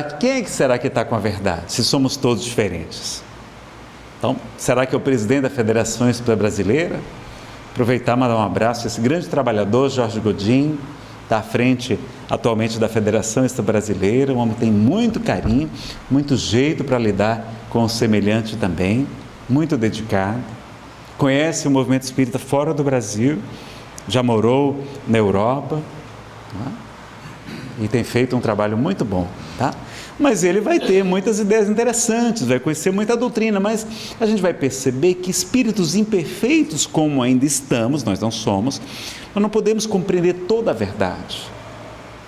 Quem é que será que está com a verdade, se somos todos diferentes? Então, será que é o presidente da Federação Espírita Brasileira? Aproveitar e mandar um abraço a esse grande trabalhador, Jorge Godin, está à frente atualmente da Federação Espírita Brasileira, um homem que tem muito carinho, muito jeito para lidar com o semelhante também, muito dedicado, conhece o movimento espírita fora do Brasil, já morou na Europa, né? E tem feito um trabalho muito bom, tá? Mas ele vai ter muitas ideias interessantes, vai conhecer muita doutrina, mas a gente vai perceber que espíritos imperfeitos como ainda estamos, nós não somos, nós não podemos compreender toda a verdade.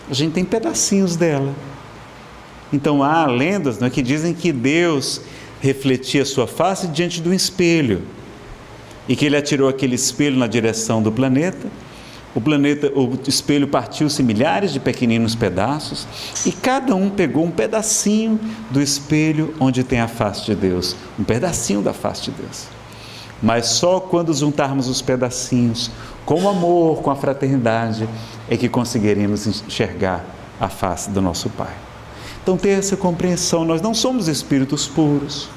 A gente tem pedacinhos dela. Então há lendas, né, que dizem que Deus refletia sua face diante de um espelho e que ele atirou aquele espelho na direção do planeta. O espelho partiu-se em milhares de pequeninos pedaços e cada um pegou um pedacinho do espelho onde tem a face de Deus, um pedacinho da face de Deus. Mas só quando juntarmos os pedacinhos com o amor, com a fraternidade, é que conseguiremos enxergar a face do nosso Pai. Então ter essa compreensão, nós não somos espíritos puros,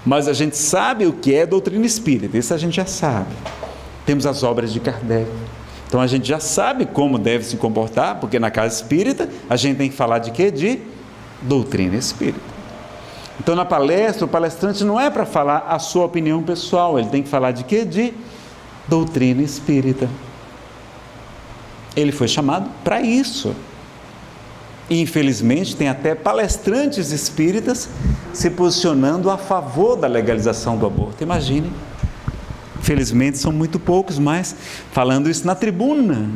mas a gente sabe o que é doutrina espírita, isso a gente já sabe. Temos as obras de Kardec. Então a gente já sabe como deve se comportar, porque na casa espírita a gente tem que falar de quê? De doutrina espírita. Então na palestra, o palestrante não é para falar a sua opinião pessoal, ele tem que falar de quê? De doutrina espírita. Ele foi chamado para isso. E infelizmente tem até palestrantes espíritas se posicionando a favor da legalização do aborto. Imagine. Felizmente são muito poucos, mas falando isso na tribuna.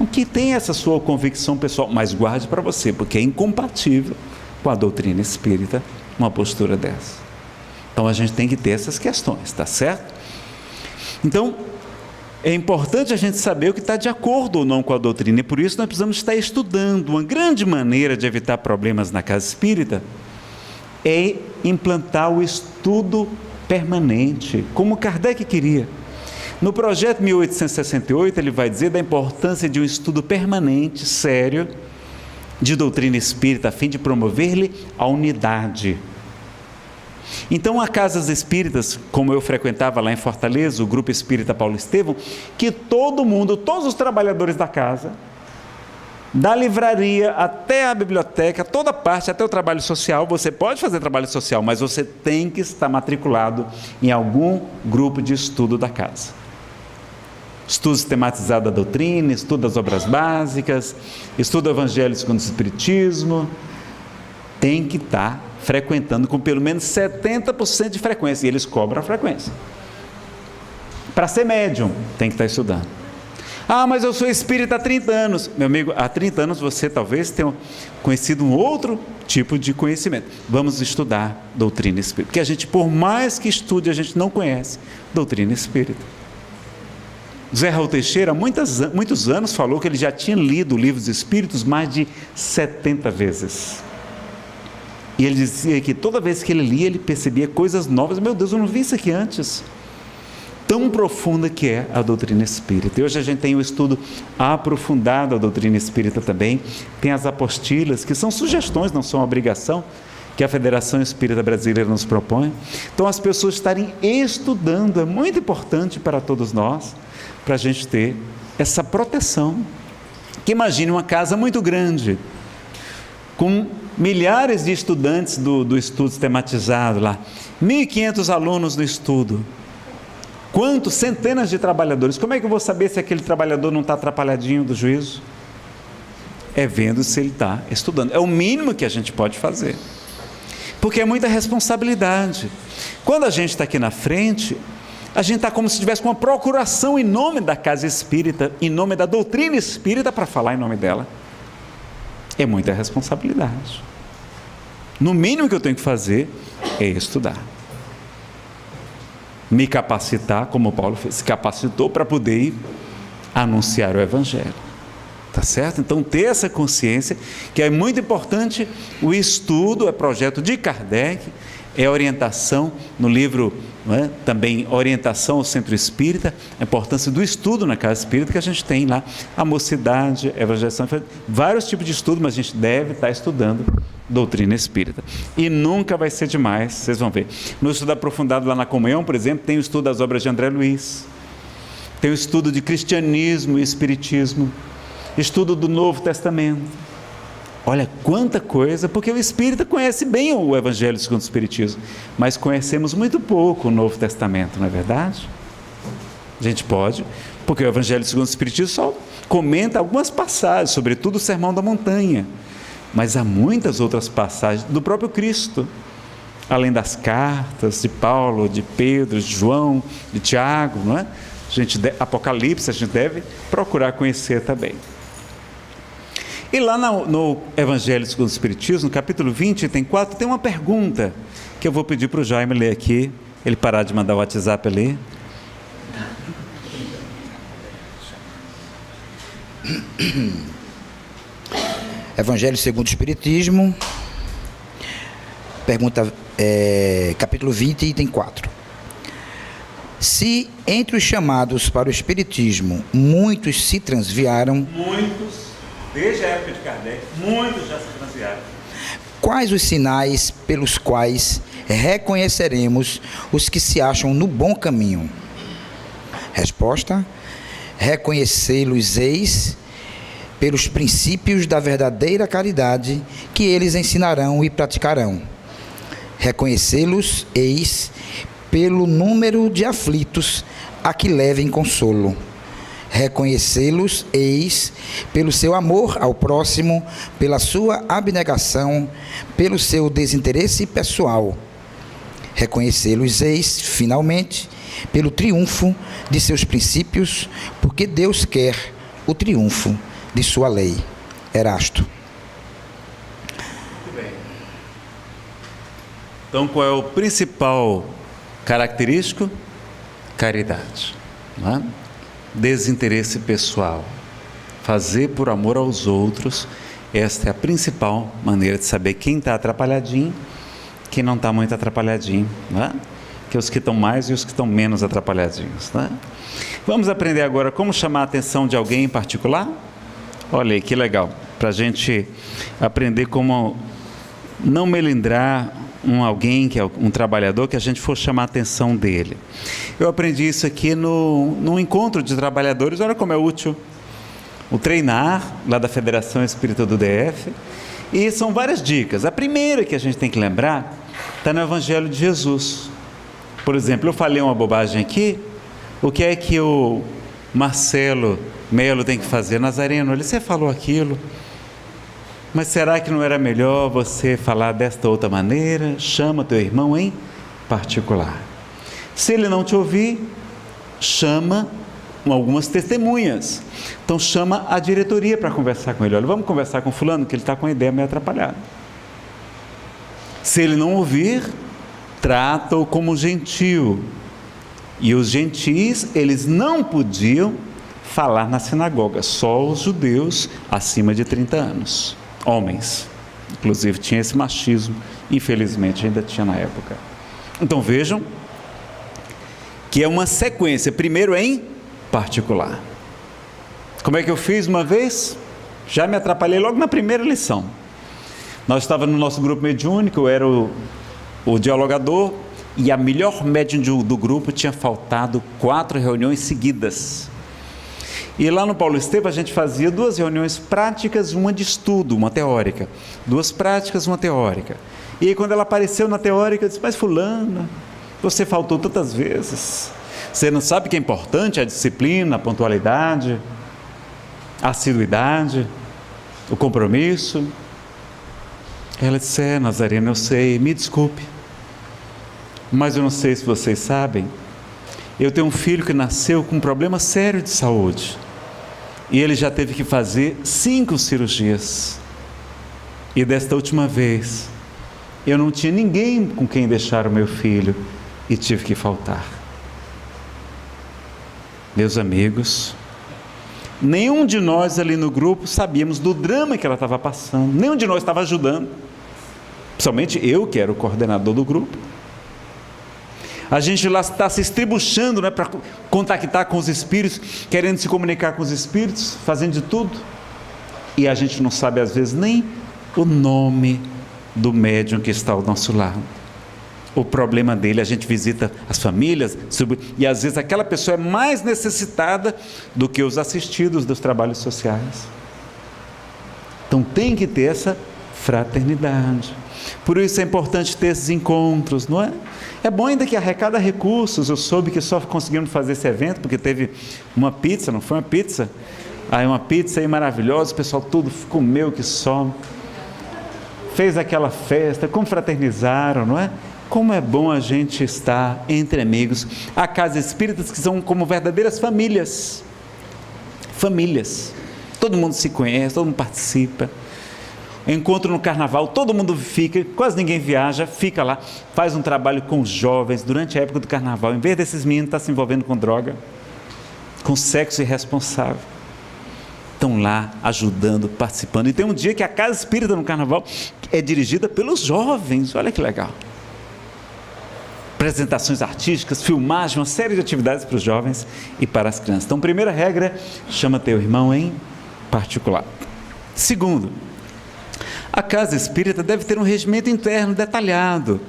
O que tem essa sua convicção pessoal, mas guarde para você, porque é incompatível com a doutrina espírita uma postura dessa. Então a gente tem que ter essas questões, tá certo? Então é importante a gente saber o que está de acordo ou não com a doutrina, e por isso nós precisamos estar estudando. Uma grande maneira de evitar problemas na casa espírita é implantar o estudo permanente, como Kardec queria. No projeto 1868, ele vai dizer da importância de um estudo permanente, sério, de doutrina espírita, a fim de promover-lhe a unidade. Então, há casas espíritas, como eu frequentava lá em Fortaleza, o Grupo Espírita Paulo Estevão, que todo mundo, todos os trabalhadores da casa, da livraria até a biblioteca, toda parte, até o trabalho social, você pode fazer trabalho social, mas você tem que estar matriculado em algum grupo de estudo da casa. Estudo sistematizado da doutrina, estudo das obras básicas, estudo do Evangelho segundo o Espiritismo, tem que estar frequentando com pelo menos 70% de frequência, e eles cobram a frequência. Para ser médium, tem que estar estudando. Ah, mas eu sou espírita há 30 anos. Meu amigo, há 30 anos você talvez tenha conhecido um outro tipo de conhecimento. Vamos estudar doutrina espírita. Porque a gente, por mais que estude, a gente não conhece doutrina espírita. Zé Raul Teixeira, há muitos anos, falou que ele já tinha lido o Livro dos Espíritos mais de 70 vezes. E ele dizia que toda vez que ele lia, ele percebia coisas novas. Meu Deus, eu não vi isso aqui antes. Tão profunda que é a doutrina espírita. E hoje a gente tem um estudo aprofundado da doutrina espírita também, tem as apostilas, que são sugestões, não são obrigação, que a Federação Espírita Brasileira nos propõe. Então as pessoas estarem estudando, é muito importante para todos nós, para a gente ter essa proteção. Que imagine uma casa muito grande, com milhares de estudantes do estudo sistematizado lá, 1.500 alunos no estudo, quantos centenas de trabalhadores. Como é que eu vou saber se aquele trabalhador não está atrapalhadinho do juízo? É vendo se ele está estudando. É o mínimo que a gente pode fazer, porque é muita responsabilidade. Quando a gente está aqui na frente, a gente está como se tivesse uma procuração em nome da casa espírita, em nome da doutrina espírita, para falar em nome dela. É muita responsabilidade. No mínimo que eu tenho que fazer é estudar, me capacitar, como Paulo fez, se capacitou para poder ir anunciar o Evangelho, tá certo? Então ter essa consciência que é muito importante. O estudo é projeto de Kardec, é orientação no livro, não é? Também orientação ao centro espírita, a importância do estudo na casa espírita, que a gente tem lá, a mocidade, a evangelização, vários tipos de estudo, mas a gente deve estar estudando doutrina espírita. E nunca vai ser demais, vocês vão ver. No estudo aprofundado lá na comunhão, por exemplo, tem o estudo das obras de André Luiz, tem o estudo de cristianismo e espiritismo, estudo do Novo Testamento. Olha quanta coisa, porque o espírita conhece bem o Evangelho segundo o Espiritismo, mas conhecemos muito pouco o Novo Testamento, não é verdade? A gente pode, porque o Evangelho segundo o Espiritismo só comenta algumas passagens, sobretudo o Sermão da Montanha, mas há muitas outras passagens do próprio Cristo, além das cartas de Paulo, de Pedro, de João, de Tiago, não é? Apocalipse, a gente deve procurar conhecer também. E lá no Evangelho segundo o Espiritismo, no capítulo 20, item 4, tem uma pergunta que eu vou pedir para o Jaime ler aqui, ele parar de mandar o WhatsApp ali. Evangelho segundo o Espiritismo, pergunta, capítulo 20, item 4. Se entre os chamados para o Espiritismo muitos se transviaram... Muitos, desde a época de Kardec, muitos já se transviaram. Quais os sinais pelos quais reconheceremos os que se acham no bom caminho? Resposta: reconhecê-los-eis pelos princípios da verdadeira caridade que eles ensinarão e praticarão. Reconhecê-los-eis pelo número de aflitos a que levem consolo. Reconhecê-los-eis pelo seu amor ao próximo, pela sua abnegação, pelo seu desinteresse pessoal. Reconhecê-los-eis, finalmente, pelo triunfo de seus princípios, porque Deus quer o triunfo de sua lei. Erasto. Muito bem. Então, qual é o principal característico? Caridade, não é? Desinteresse pessoal, fazer por amor aos outros. Esta é a principal maneira de saber quem está atrapalhadinho, quem não está muito atrapalhadinho, não é? Que os que estão mais e os que estão menos atrapalhadinhos, não é? Vamos aprender agora como chamar a atenção de alguém em particular? Olha aí que legal, para a gente aprender como não melindrar alguém que é um trabalhador, que a gente for chamar a atenção dele. Eu aprendi isso aqui num encontro de trabalhadores. Olha como é útil o treinar lá da Federação Espírita do DF, e são várias dicas. A primeira que a gente tem que lembrar está no Evangelho de Jesus. Por exemplo, eu falei uma bobagem aqui, o que é que o Marcelo Melo tem que fazer? Nazareno, você falou aquilo, mas será que não era melhor você falar desta outra maneira? Chama teu irmão em particular. Se ele não te ouvir, chama algumas testemunhas. Então chama a diretoria para conversar com ele. Olha, vamos conversar com fulano, que ele está com a ideia meio atrapalhada. Se ele não ouvir, trata-o como gentil. E os gentis, eles não podiam falar na sinagoga, só os judeus acima de 30 anos. Homens, inclusive tinha esse machismo, infelizmente ainda tinha na época. Então vejam que é uma sequência, primeiro em particular. Como é que eu fiz uma vez? Já me atrapalhei logo na primeira lição. Nós estávamos no nosso grupo mediúnico, eu era o dialogador, e a melhor médium do grupo tinha faltado 4 reuniões seguidas. E lá no Paulo Estevam a gente fazia 2 reuniões práticas, uma de estudo, uma teórica. 2 práticas, uma teórica. E aí quando ela apareceu na teórica, eu disse: mas fulana, você faltou tantas vezes. Você não sabe que é importante a disciplina, a pontualidade, a assiduidade, o compromisso? Ela disse: Nazareno, eu sei, me desculpe, mas eu não sei se vocês sabem, eu tenho um filho que nasceu com um problema sério de saúde, e ele já teve que fazer 5 cirurgias, e desta última vez, eu não tinha ninguém com quem deixar o meu filho, e tive que faltar. Meus amigos, nenhum de nós ali no grupo sabíamos do drama que ela estava passando, nenhum de nós estava ajudando. Principalmente eu, que era o coordenador do grupo. A gente lá está se estribuchando, né, para contactar com os espíritos, querendo se comunicar com os espíritos, fazendo de tudo. E a gente não sabe, às vezes, nem o nome do médium que está ao nosso lado. O problema dele, a gente visita as famílias, e às vezes aquela pessoa é mais necessitada do que os assistidos dos trabalhos sociais. Então tem que ter essa fraternidade. Por isso é importante ter esses encontros, não é? É bom ainda que arrecada recursos. Eu soube que só conseguimos fazer esse evento porque teve uma pizza, não foi uma pizza? Aí uma pizza aí maravilhosa, o pessoal tudo comeu que só. Fez aquela festa, confraternizaram, não é? Como é bom a gente estar entre amigos. Há casas espíritas que são como verdadeiras famílias. Famílias. Todo mundo se conhece, todo mundo participa. Encontro no carnaval, todo mundo fica, quase ninguém viaja, fica lá, faz um trabalho com os jovens durante a época do carnaval. Em vez desses meninos estar se envolvendo com droga, com sexo irresponsável, estão lá ajudando, participando. E tem um dia que a casa espírita no carnaval é dirigida pelos jovens. Olha que legal. Apresentações artísticas, filmagem, uma série de atividades para os jovens e para as crianças. Então, primeira regra, chama teu irmão em particular. Segundo, a casa espírita deve ter um regimento interno detalhado.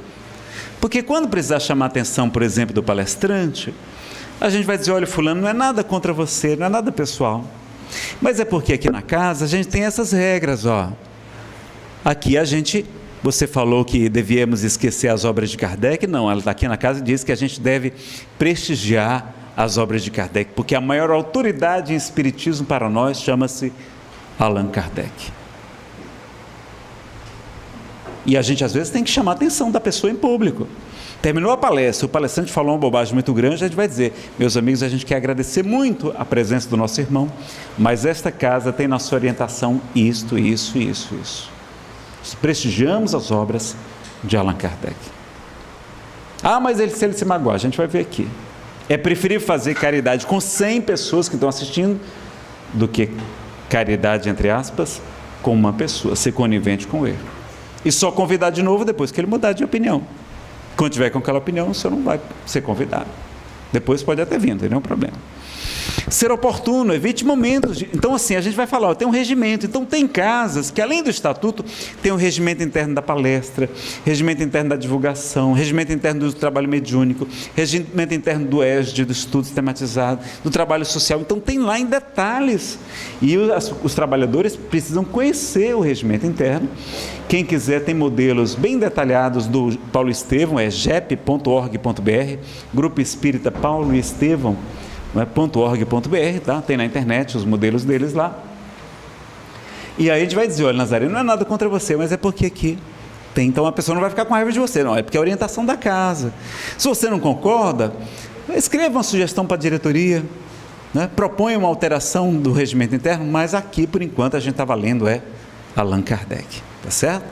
Porque quando precisar chamar a atenção, por exemplo, do palestrante, a gente vai dizer, olha, fulano, não é nada contra você, não é nada pessoal. Mas é porque aqui na casa a gente tem essas regras, ó. Aqui você falou que devíamos esquecer as obras de Kardec. Não, ela está aqui na casa e diz que a gente deve prestigiar as obras de Kardec, porque a maior autoridade em espiritismo para nós chama-se Allan Kardec. E a gente às vezes tem que chamar a atenção da pessoa em público. Terminou a palestra, o palestrante falou uma bobagem muito grande, a gente vai dizer, meus amigos, a gente quer agradecer muito a presença do nosso irmão, mas esta casa tem na sua orientação isto. Prestigiamos as obras de Allan Kardec. Ah, mas se ele se magoar, a gente vai ver aqui. É preferível fazer caridade com 100 pessoas que estão assistindo do que caridade, entre aspas, com uma pessoa, ser conivente com ele. E só convidar de novo depois que ele mudar de opinião. Quando tiver com aquela opinião, você não vai ser convidado. Depois pode até vir, não tem nenhum problema. Ser oportuno, evite momentos então assim, a gente vai falar, tem um regimento. Então tem casas que além do estatuto tem um regimento interno da palestra, regimento interno da divulgação, regimento interno do trabalho mediúnico, regimento interno do ESD, do estudo sistematizado, do trabalho social. Então tem lá em detalhes, e os trabalhadores precisam conhecer o regimento interno. Quem quiser, tem modelos bem detalhados do Paulo Estevão, é gep.org.br, Grupo Espírita Paulo e Estevão, .org.br, tá? Tem na internet os modelos deles lá. E aí a gente vai dizer, olha, Nazareno, não é nada contra você, mas é porque aqui tem. Então a pessoa não vai ficar com raiva de você, não, é porque é a orientação da casa. Se você não concorda, escreva uma sugestão para a diretoria, né? Proponha uma alteração do regimento interno, mas aqui, por enquanto, a gente está valendo Allan Kardec, tá certo?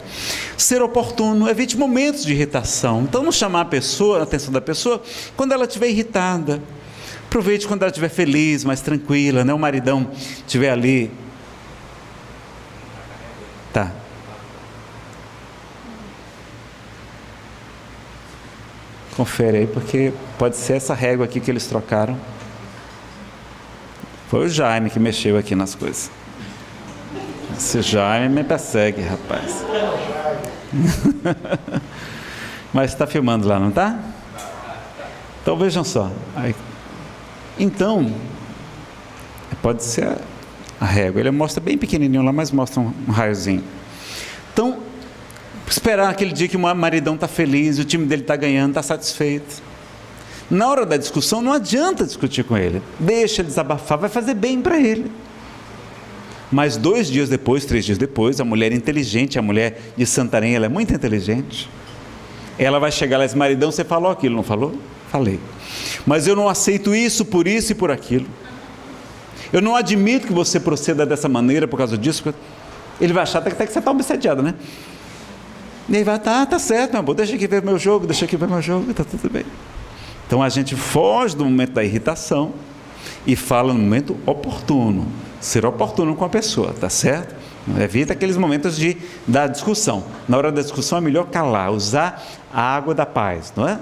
Ser oportuno, evite momentos de irritação. Então não chamar a atenção da pessoa quando ela estiver irritada. Aproveite quando ela estiver feliz, mais tranquila, né? O maridão estiver ali. Tá. Confere aí, porque pode ser essa régua aqui que eles trocaram. Foi o Jaime que mexeu aqui nas coisas. Esse Jaime me persegue, rapaz. Mas está filmando lá, não está? Então vejam só. Aí, então, pode ser a régua. Ele mostra bem pequenininho lá, mas mostra um raiozinho. Então, esperar aquele dia que o maridão está feliz, o time dele está ganhando, está satisfeito. Na hora da discussão, não adianta discutir com ele. Deixa ele desabafar, vai fazer bem para ele. Mas 2 dias depois, 3 dias depois, a mulher inteligente, a mulher de Santarém, ela é muito inteligente. Ela vai chegar lá e diz, maridão, você falou aquilo, não falou? Falei. Mas eu não aceito isso, por isso e por aquilo. Eu não admito que você proceda dessa maneira por causa disso. Ele vai achar até que você está obsediado, né? E aí vai, tá certo, meu amor, deixa aqui ver meu jogo, está tudo bem. Então a gente foge do momento da irritação e fala no momento oportuno. Ser oportuno com a pessoa, tá certo? Evita aqueles momentos da discussão. Na hora da discussão é melhor calar, usar a água da paz, não é?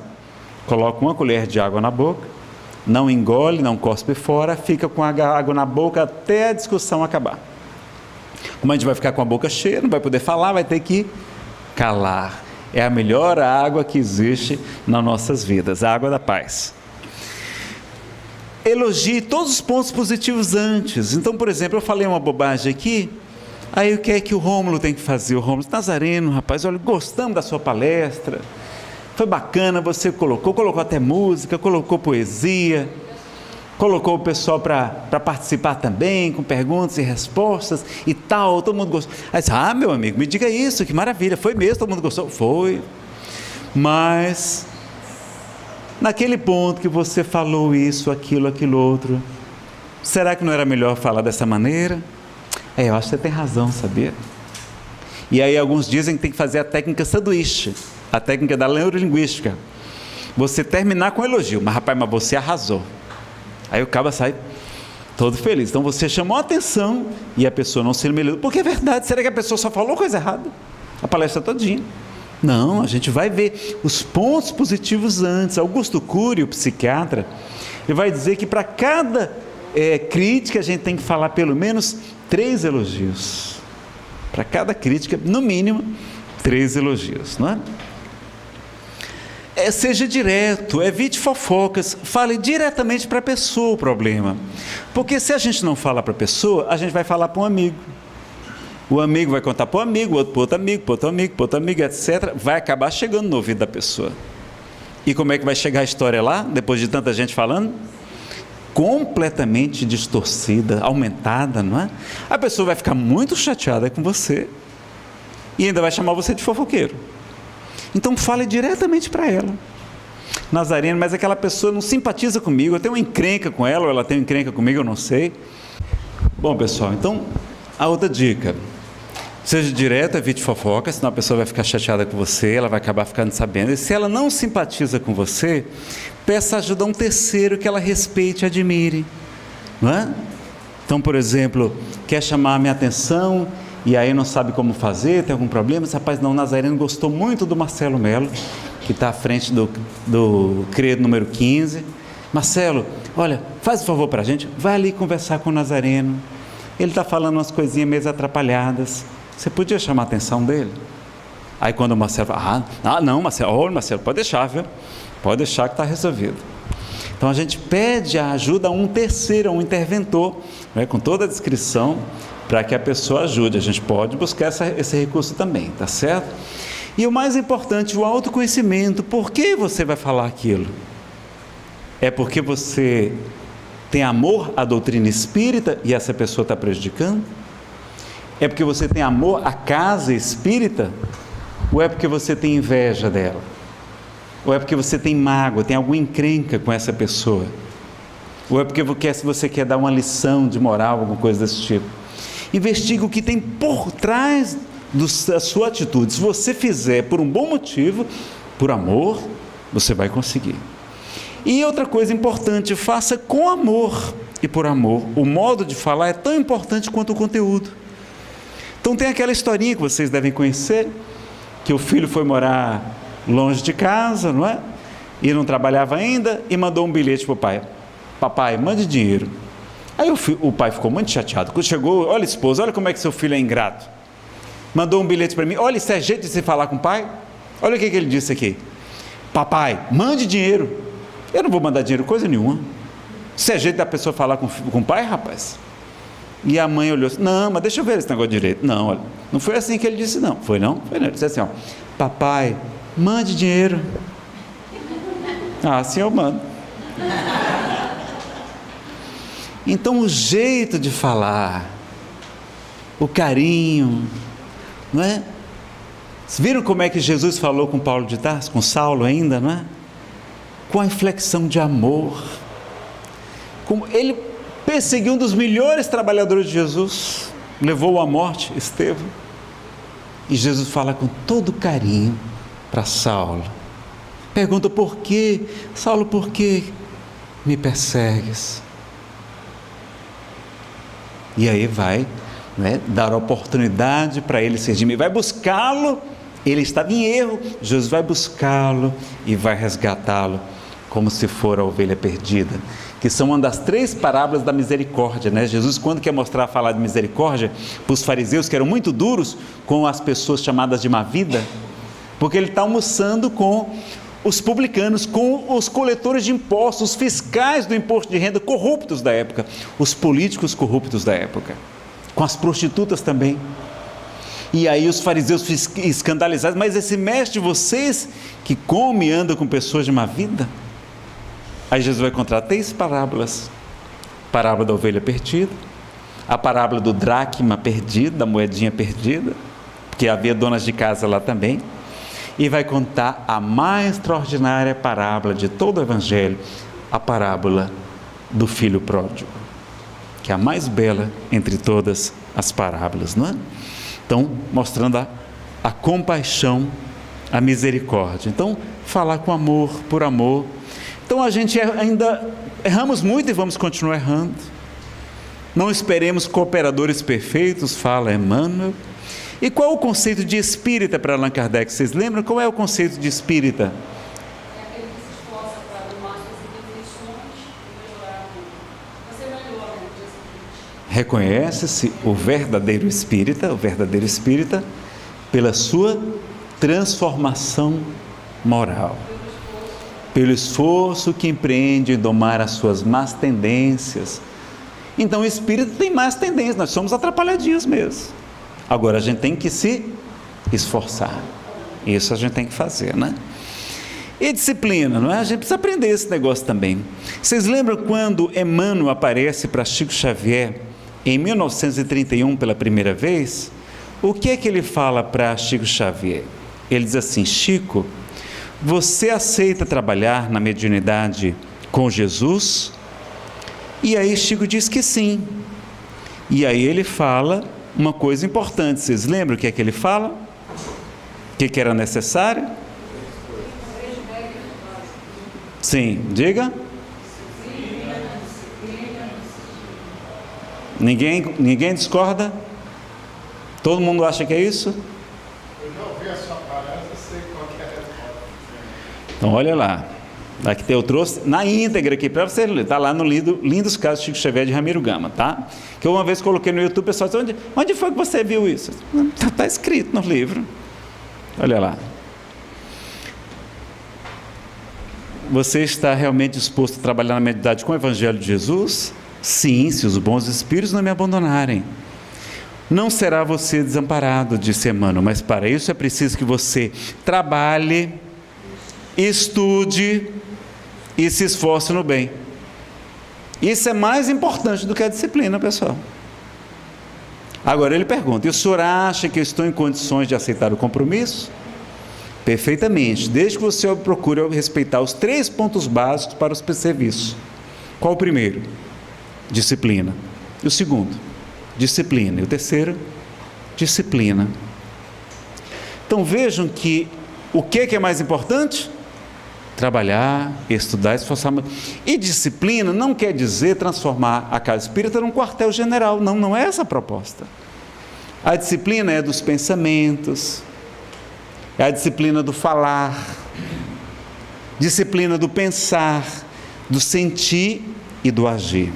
Coloca uma colher de água na boca, não engole, não cospe fora, fica com a água na boca até a discussão acabar. Como a gente vai ficar com a boca cheia, não vai poder falar, vai ter que calar. É a melhor água que existe nas nossas vidas, a água da paz. Elogie todos os pontos positivos antes. Então, por exemplo, eu falei uma bobagem aqui, aí o que é que o Rômulo tem que fazer? O Rômulo, Nazareno, rapaz, olha, gostamos da sua palestra, foi bacana, você colocou até música, colocou poesia, colocou o pessoal para participar também, com perguntas e respostas e tal, todo mundo gostou. Aí disse, meu amigo, me diga isso, que maravilha, foi mesmo, todo mundo gostou? Foi, mas naquele ponto que você falou isso, aquilo outro, será que não era melhor falar dessa maneira? Eu acho que você tem razão, sabia? E aí alguns dizem que tem que fazer a técnica sanduíche, a técnica da neurolinguística, você terminar com elogio, mas rapaz, mas você arrasou. Aí o cabo sai todo feliz. Então você chamou a atenção e a pessoa não se melhorou. Porque é verdade, será que a pessoa só falou coisa errada? A palestra todinha. Não, a gente vai ver os pontos positivos antes. Augusto Cury, o psiquiatra, ele vai dizer que para cada crítica a gente tem que falar pelo menos 3 elogios. Para cada crítica, no mínimo, 3 elogios, não é? Seja direto, evite fofocas, fale diretamente para a pessoa o problema, porque se a gente não fala para a pessoa, a gente vai falar para um amigo, o amigo vai contar para o amigo, o outro para outro amigo, para outro amigo, para outro amigo, etc, vai acabar chegando no ouvido da pessoa. E como é que vai chegar a história lá, depois de tanta gente falando? Completamente distorcida, aumentada, não é? A pessoa vai ficar muito chateada com você e ainda vai chamar você de fofoqueiro. Então fale diretamente para ela. Nazareno, mas aquela pessoa não simpatiza comigo, eu tenho uma encrenca com ela, ou ela tem uma encrenca comigo, eu não sei. Bom, pessoal, então a outra dica, seja direto, evite fofoca, senão a pessoa vai ficar chateada com você, ela vai acabar ficando sabendo. E se ela não simpatiza com você, peça ajuda a um terceiro que ela respeite e admire, não é? Então, por exemplo, quer chamar a minha atenção e aí não sabe como fazer, tem algum problema? Esse rapaz, não, o Nazareno gostou muito do Marcelo Melo, que está à frente do credo número 15. Marcelo, olha, faz um favor para a gente, vai ali conversar com o Nazareno, ele está falando umas coisinhas meio atrapalhadas, você podia chamar a atenção dele? Aí quando o Marcelo fala, não, Marcelo, Marcelo, pode deixar, viu? Pode deixar que está resolvido. Então a gente pede a ajuda a um terceiro, a um interventor, né, com toda a descrição, para que a pessoa ajude. A gente pode buscar esse recurso também, tá certo? E o mais importante, o autoconhecimento. Por que você vai falar aquilo? É porque você tem amor à doutrina espírita e essa pessoa está prejudicando? É porque você tem amor à casa espírita? Ou é porque você tem inveja dela? Ou é porque você tem mágoa, tem alguma encrenca com essa pessoa? Ou é porque você quer dar uma lição de moral, alguma coisa desse tipo? Investigue o que tem por trás da sua atitude. Se você fizer por um bom motivo, por amor, você vai conseguir. E outra coisa importante, faça com amor e por amor. O modo de falar é tão importante quanto o conteúdo. Então tem aquela historinha que vocês devem conhecer, que o filho foi morar longe de casa, não é? E não trabalhava ainda, e mandou um bilhete para o pai. Papai, mande dinheiro. Aí o pai ficou muito chateado. Quando chegou, olha esposa, olha como é que seu filho é ingrato. Mandou um bilhete para mim, olha, isso é jeito de se falar com o pai? Olha o que ele disse aqui. Papai, mande dinheiro. Eu não vou mandar dinheiro coisa nenhuma. Isso é jeito da pessoa falar com o pai, rapaz? E a mãe olhou assim, não, mas deixa eu ver esse negócio direito. Não, olha, não foi assim que ele disse não. Foi não? Foi não. Ele disse assim, ó, papai, mande dinheiro. Assim eu mando. Então o jeito de falar, o carinho, não é? Vocês viram como é que Jesus falou com Paulo de Tarso, com Saulo ainda, não é? Com a inflexão de amor. Como ele perseguiu um dos melhores trabalhadores de Jesus, levou à morte, Estevão. E Jesus fala com todo carinho para Saulo. Pergunta por quê? Saulo, por que me persegues? E aí vai né? Dar oportunidade para ele se redimir. Vai buscá-lo, ele estava em erro, Jesus vai buscá-lo e vai resgatá-lo, como se for a ovelha perdida, que são uma das 3 parábolas da misericórdia, né? Jesus, quando quer falar de misericórdia para os fariseus, que eram muito duros com as pessoas chamadas de má vida, porque ele está almoçando com os publicanos, com os coletores de impostos, os fiscais do imposto de renda corruptos da época, os políticos corruptos da época, com as prostitutas também. E aí os fariseus escandalizados: mas esse mestre de vocês que come e anda com pessoas de má vida? Aí Jesus vai contar 3 parábolas: a parábola da ovelha perdida, a parábola do dracma perdido, da moedinha perdida, porque havia donas de casa lá também, e vai contar a mais extraordinária parábola de todo o Evangelho, a parábola do filho pródigo, que é a mais bela entre todas as parábolas, não é? Então, mostrando a compaixão, a misericórdia. Então, falar com amor, por amor. Então, a gente ainda erramos muito e vamos continuar errando. Não esperemos cooperadores perfeitos, fala Emmanuel. E qual é o conceito de espírita para Allan Kardec? Vocês lembram? Qual é o conceito de espírita? É aquele que se esforça para domar suas imperfeições e melhorar o mundo. Você melhora no dia seguinte. Reconhece-se o verdadeiro espírita, pela sua transformação moral, pelo esforço que empreende em domar as suas más tendências. Então o espírito tem más tendências, nós somos atrapalhadinhos mesmo. Agora a gente tem que se esforçar, isso a gente tem que fazer, né? E disciplina, não é? A gente precisa aprender esse negócio também. Vocês lembram quando Emmanuel aparece para Chico Xavier em 1931 pela primeira vez? O que é que ele fala para Chico Xavier? Ele diz assim: Chico, você aceita trabalhar na mediunidade com Jesus? E aí Chico diz que sim. E aí ele fala uma coisa importante. Vocês lembram o que é que ele fala? O que era necessário? Sim, diga. Ninguém discorda? Todo mundo acha que é isso? Eu já ouvi a sua palestra, sei qual que é a resposta. Então olha lá. Aqui eu trouxe na íntegra aqui para você ler. Está lá no livro Lindos Casos de Chico Xavier de Ramiro Gama, tá? Que eu uma vez coloquei no YouTube, o pessoal disse: onde foi que você viu isso? Está escrito no livro. Olha lá. Você está realmente disposto a trabalhar na mediunidade com o Evangelho de Jesus? Sim, se os bons espíritos não me abandonarem. Não será você desamparado, disse Emmanuel, mas para isso é preciso que você trabalhe, estude e se esforce no bem. Isso é mais importante do que a disciplina, pessoal. Agora ele pergunta: e o senhor acha que eu estou em condições de aceitar o compromisso? Perfeitamente, desde que você procure respeitar os 3 pontos básicos para o serviço. Qual o primeiro? Disciplina. E o segundo? Disciplina. E o terceiro? Disciplina. Então vejam que o que é mais importante? Trabalhar, estudar, esforçar. E disciplina não quer dizer transformar a casa espírita num quartel-general. Não é essa a proposta. A disciplina é dos pensamentos, é a disciplina do falar, disciplina do pensar, do sentir e do agir.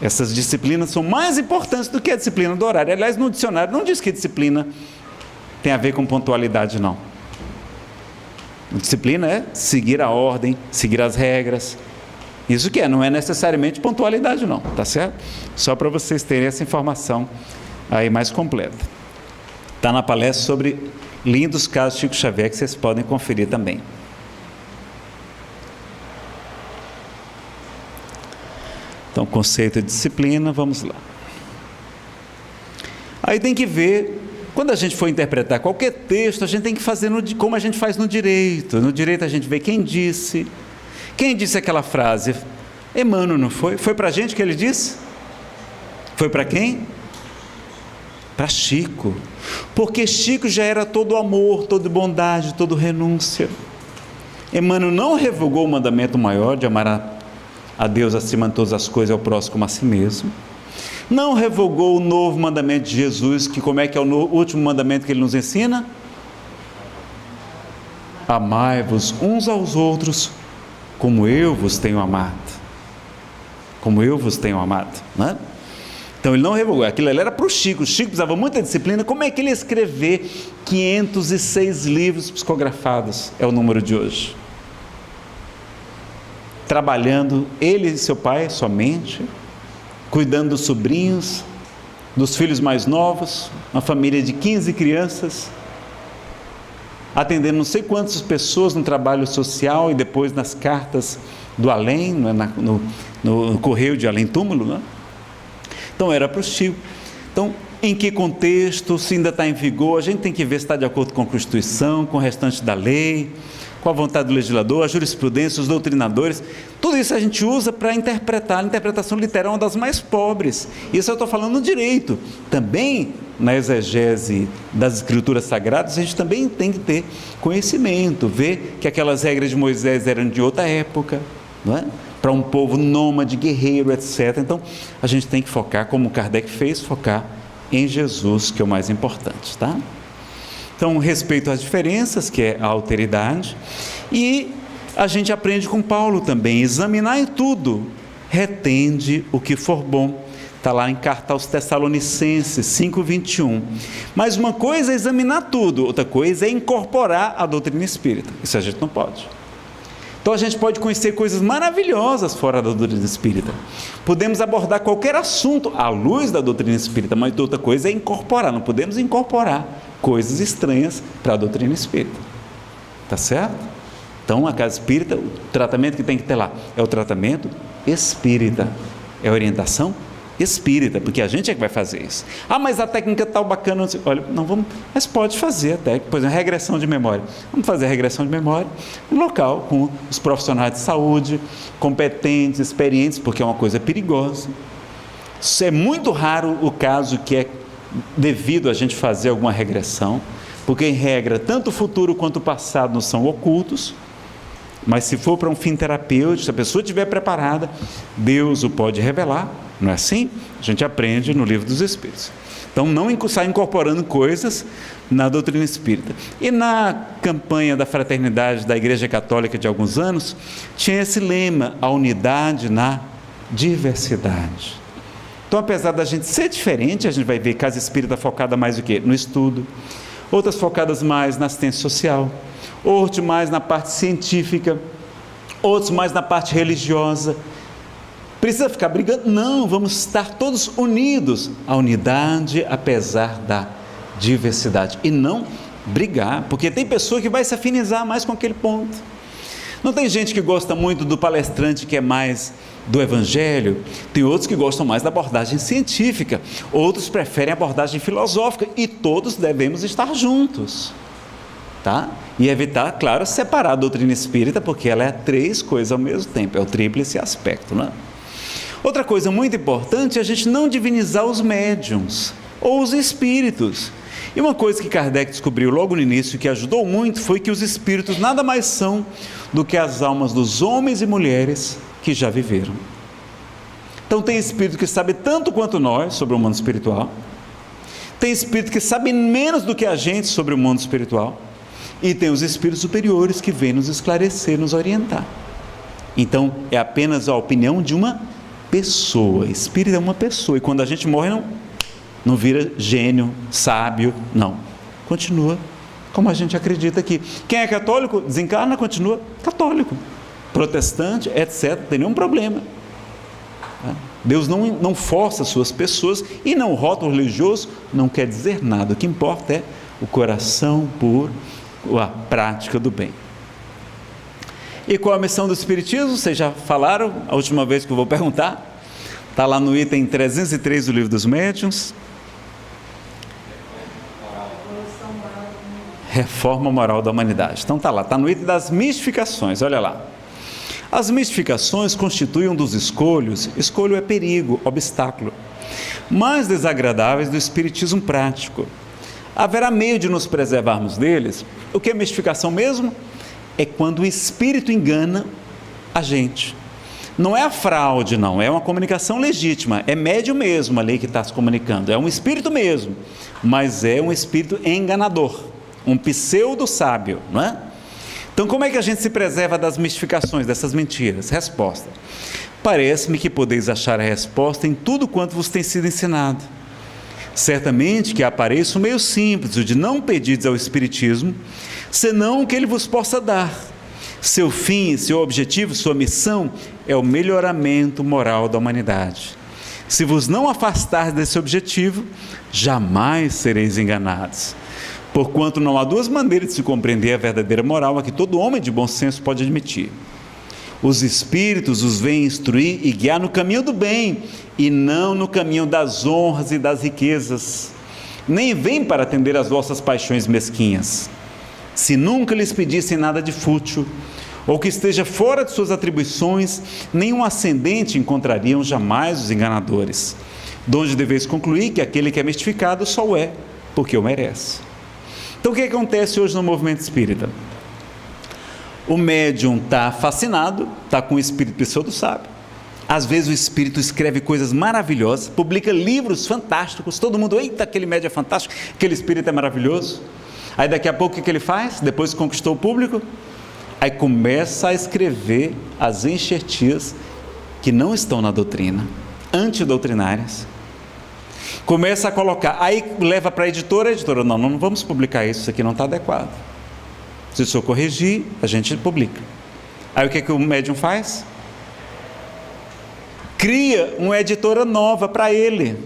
Essas disciplinas são mais importantes do que a disciplina do horário. Aliás, no dicionário não diz que disciplina tem a ver com pontualidade, não. Disciplina é seguir a ordem, seguir as regras. Isso que é, não é necessariamente pontualidade, não, tá certo? Só para vocês terem essa informação aí mais completa. Está na palestra sobre Lindos Casos de Chico Xavier, que vocês podem conferir também. Então, conceito de disciplina, vamos lá. Aí tem que ver, quando a gente for interpretar qualquer texto, a gente tem que fazer como a gente faz no direito. No direito a gente vê quem disse aquela frase. Emmanuel, não foi? Foi para a gente que ele disse? Foi para quem? Para Chico. Porque Chico já era todo amor, todo bondade, todo renúncia. Emmanuel não revogou o mandamento maior de amar a Deus acima de todas as coisas e ao próximo como a si mesmo. Não revogou o novo mandamento de Jesus, que como é que é o último mandamento que ele nos ensina? Amai-vos uns aos outros como eu vos tenho amado. Como eu vos tenho amado, né? Então ele não revogou, aquilo ali era para o Chico precisava de muita disciplina. Como é que ele ia escrever 506 livros psicografados, é o número de hoje? Trabalhando, ele e seu pai somente, cuidando dos sobrinhos, dos filhos mais novos, uma família de 15 crianças, atendendo não sei quantas pessoas no trabalho social e depois nas cartas do além, no correio de além-túmulo, né? Então era para o Chico. Então, em que contexto, se ainda está em vigor, a gente tem que ver se está de acordo com a Constituição, com o restante da lei, com a vontade do legislador, a jurisprudência, os doutrinadores. Tudo isso a gente usa para interpretar. A interpretação literal é uma das mais pobres. Isso eu estou falando no direito. Também na exegese das escrituras sagradas, a gente também tem que ter conhecimento, ver que aquelas regras de Moisés eram de outra época, não é? Para um povo nômade, guerreiro, etc. Então, a gente tem que focar, como Kardec fez, focar em Jesus, que é o mais importante, tá? Então, respeito às diferenças, que é a alteridade, e a gente aprende com Paulo também, examinar em tudo, retende o que for bom. Está lá em carta aos Tessalonicenses 5:21. Mas uma coisa é examinar tudo, outra coisa é incorporar a doutrina espírita. Isso a gente não pode. Então a gente pode conhecer coisas maravilhosas fora da doutrina espírita. Podemos abordar qualquer assunto à luz da doutrina espírita, mas outra coisa é incorporar. Não podemos incorporar coisas estranhas para a doutrina espírita. Tá certo? Então a casa espírita, o tratamento que tem que ter lá é o tratamento espírita. É a orientação espírita, porque a gente é que vai fazer isso. Ah, mas a técnica tal bacana, olha, não vamos, mas pode fazer até, por exemplo, regressão de memória. Vamos fazer a regressão de memória no local, com os profissionais de saúde, competentes, experientes, porque é uma coisa perigosa. Isso é muito raro o caso que é devido a gente fazer alguma regressão, porque em regra, tanto o futuro quanto o passado não são ocultos, mas se for para um fim terapêutico, se a pessoa estiver preparada, Deus o pode revelar. Não é assim? A gente aprende no Livro dos Espíritos. Então, não sai incorporando coisas na doutrina espírita. E na campanha da fraternidade da Igreja Católica de alguns anos, tinha esse lema, a unidade na diversidade. Então, apesar da gente ser diferente, a gente vai ver casa espírita focada mais o quê? No estudo, outras focadas mais na assistência social, outros mais na parte científica, outros mais na parte religiosa. Precisa ficar brigando? Não, vamos estar todos unidos. A unidade, apesar da diversidade. E não brigar, porque tem pessoa que vai se afinizar mais com aquele ponto. Não tem gente que gosta muito do palestrante que é mais do evangelho, tem outros que gostam mais da abordagem científica, outros preferem a abordagem filosófica, e todos devemos estar juntos. Tá? E evitar, claro, separar a doutrina espírita, porque ela é 3 coisas ao mesmo tempo, é o tríplice aspecto, né? Outra coisa muito importante é a gente não divinizar os médiuns ou os espíritos. E uma coisa que Kardec descobriu logo no início, que ajudou muito, foi que os espíritos nada mais são do que as almas dos homens e mulheres que já viveram. Então tem espírito que sabe tanto quanto nós sobre o mundo espiritual, tem espírito que sabe menos do que a gente sobre o mundo espiritual, e tem os espíritos superiores que vêm nos esclarecer, nos orientar. Então é apenas a opinião de uma pessoa. Espírito é uma pessoa, e quando a gente morre não vira gênio, sábio, não, continua como a gente acredita aqui. Quem é católico desencarna, continua católico, protestante, etc, não tem nenhum problema. Deus não força as suas pessoas, e não, o rótulo religioso não quer dizer nada. O que importa é o coração puro, a prática do bem. E qual a missão do Espiritismo? Vocês já falaram a última vez que eu vou perguntar. Está lá no item 303 do Livro dos Médiuns. Reforma moral da humanidade. Então está lá, está no item das mistificações, olha lá. As mistificações constituem um dos escolho é perigo, obstáculo, mais desagradáveis do espiritismo prático. Haverá meio de nos preservarmos deles. O que é mistificação mesmo? É quando o espírito engana a gente. Não é a fraude, não, é uma comunicação legítima, é médium mesmo ali que está se comunicando, é um espírito mesmo, mas é um espírito enganador, um pseudo-sábio, não é? Então, como é que a gente se preserva das mistificações, dessas mentiras? Resposta: parece-me que podeis achar a resposta em tudo quanto vos tem sido ensinado. Certamente que apareça o meio simples, o de não pedirdes ao Espiritismo, senão o que ele vos possa dar. Seu fim, seu objetivo, sua missão é o melhoramento moral da humanidade. Se vos não afastardes desse objetivo, jamais sereis enganados. Porquanto não há duas maneiras de se compreender a verdadeira moral a que todo homem de bom senso pode admitir. Os espíritos os vêm instruir e guiar no caminho do bem, e não no caminho das honras e das riquezas. Nem vêm para atender às vossas paixões mesquinhas. Se nunca lhes pedissem nada de fútil, ou que esteja fora de suas atribuições, nenhum ascendente encontrariam jamais os enganadores. Donde deveis concluir que aquele que é mistificado só o é, porque o merece. Então, o que acontece hoje no movimento espírita? O médium está fascinado, está com o espírito pseudo-sábio. Às vezes o espírito escreve coisas maravilhosas, publica livros fantásticos, todo mundo, eita, aquele médium é fantástico, aquele espírito é maravilhoso. Aí daqui a pouco o que ele faz? Depois que conquistou o público, aí começa a escrever as enxertias que não estão na doutrina, antidoutrinárias. Começa a colocar, aí leva para a editora, não vamos publicar isso aqui não está adequado. Se o senhor corrigir, a gente publica. Aí o que o médium faz? Cria uma editora nova para ele,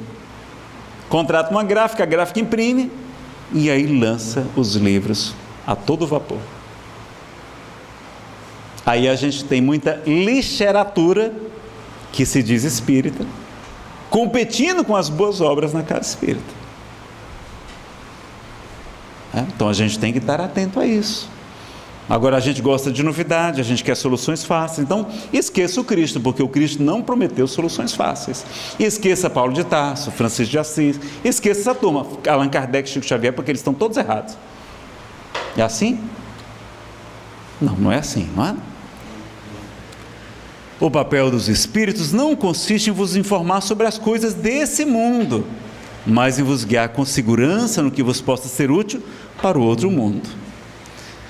contrata uma gráfica, a gráfica imprime, e aí lança os livros a todo vapor. Aí a gente tem muita literatura que se diz espírita, competindo com as boas obras na casa espírita. Então a gente tem que estar atento a isso. Agora a gente gosta de novidade, a gente quer soluções fáceis, então esqueça o Cristo, porque o Cristo não prometeu soluções fáceis. E esqueça Paulo de Tarso, Francisco de Assis, esqueça essa turma, Allan Kardec, Chico Xavier, porque eles estão todos errados. É assim? Não, não é assim, não é? O papel dos espíritos não consiste em vos informar sobre as coisas desse mundo, mas em vos guiar com segurança no que vos possa ser útil para o outro mundo.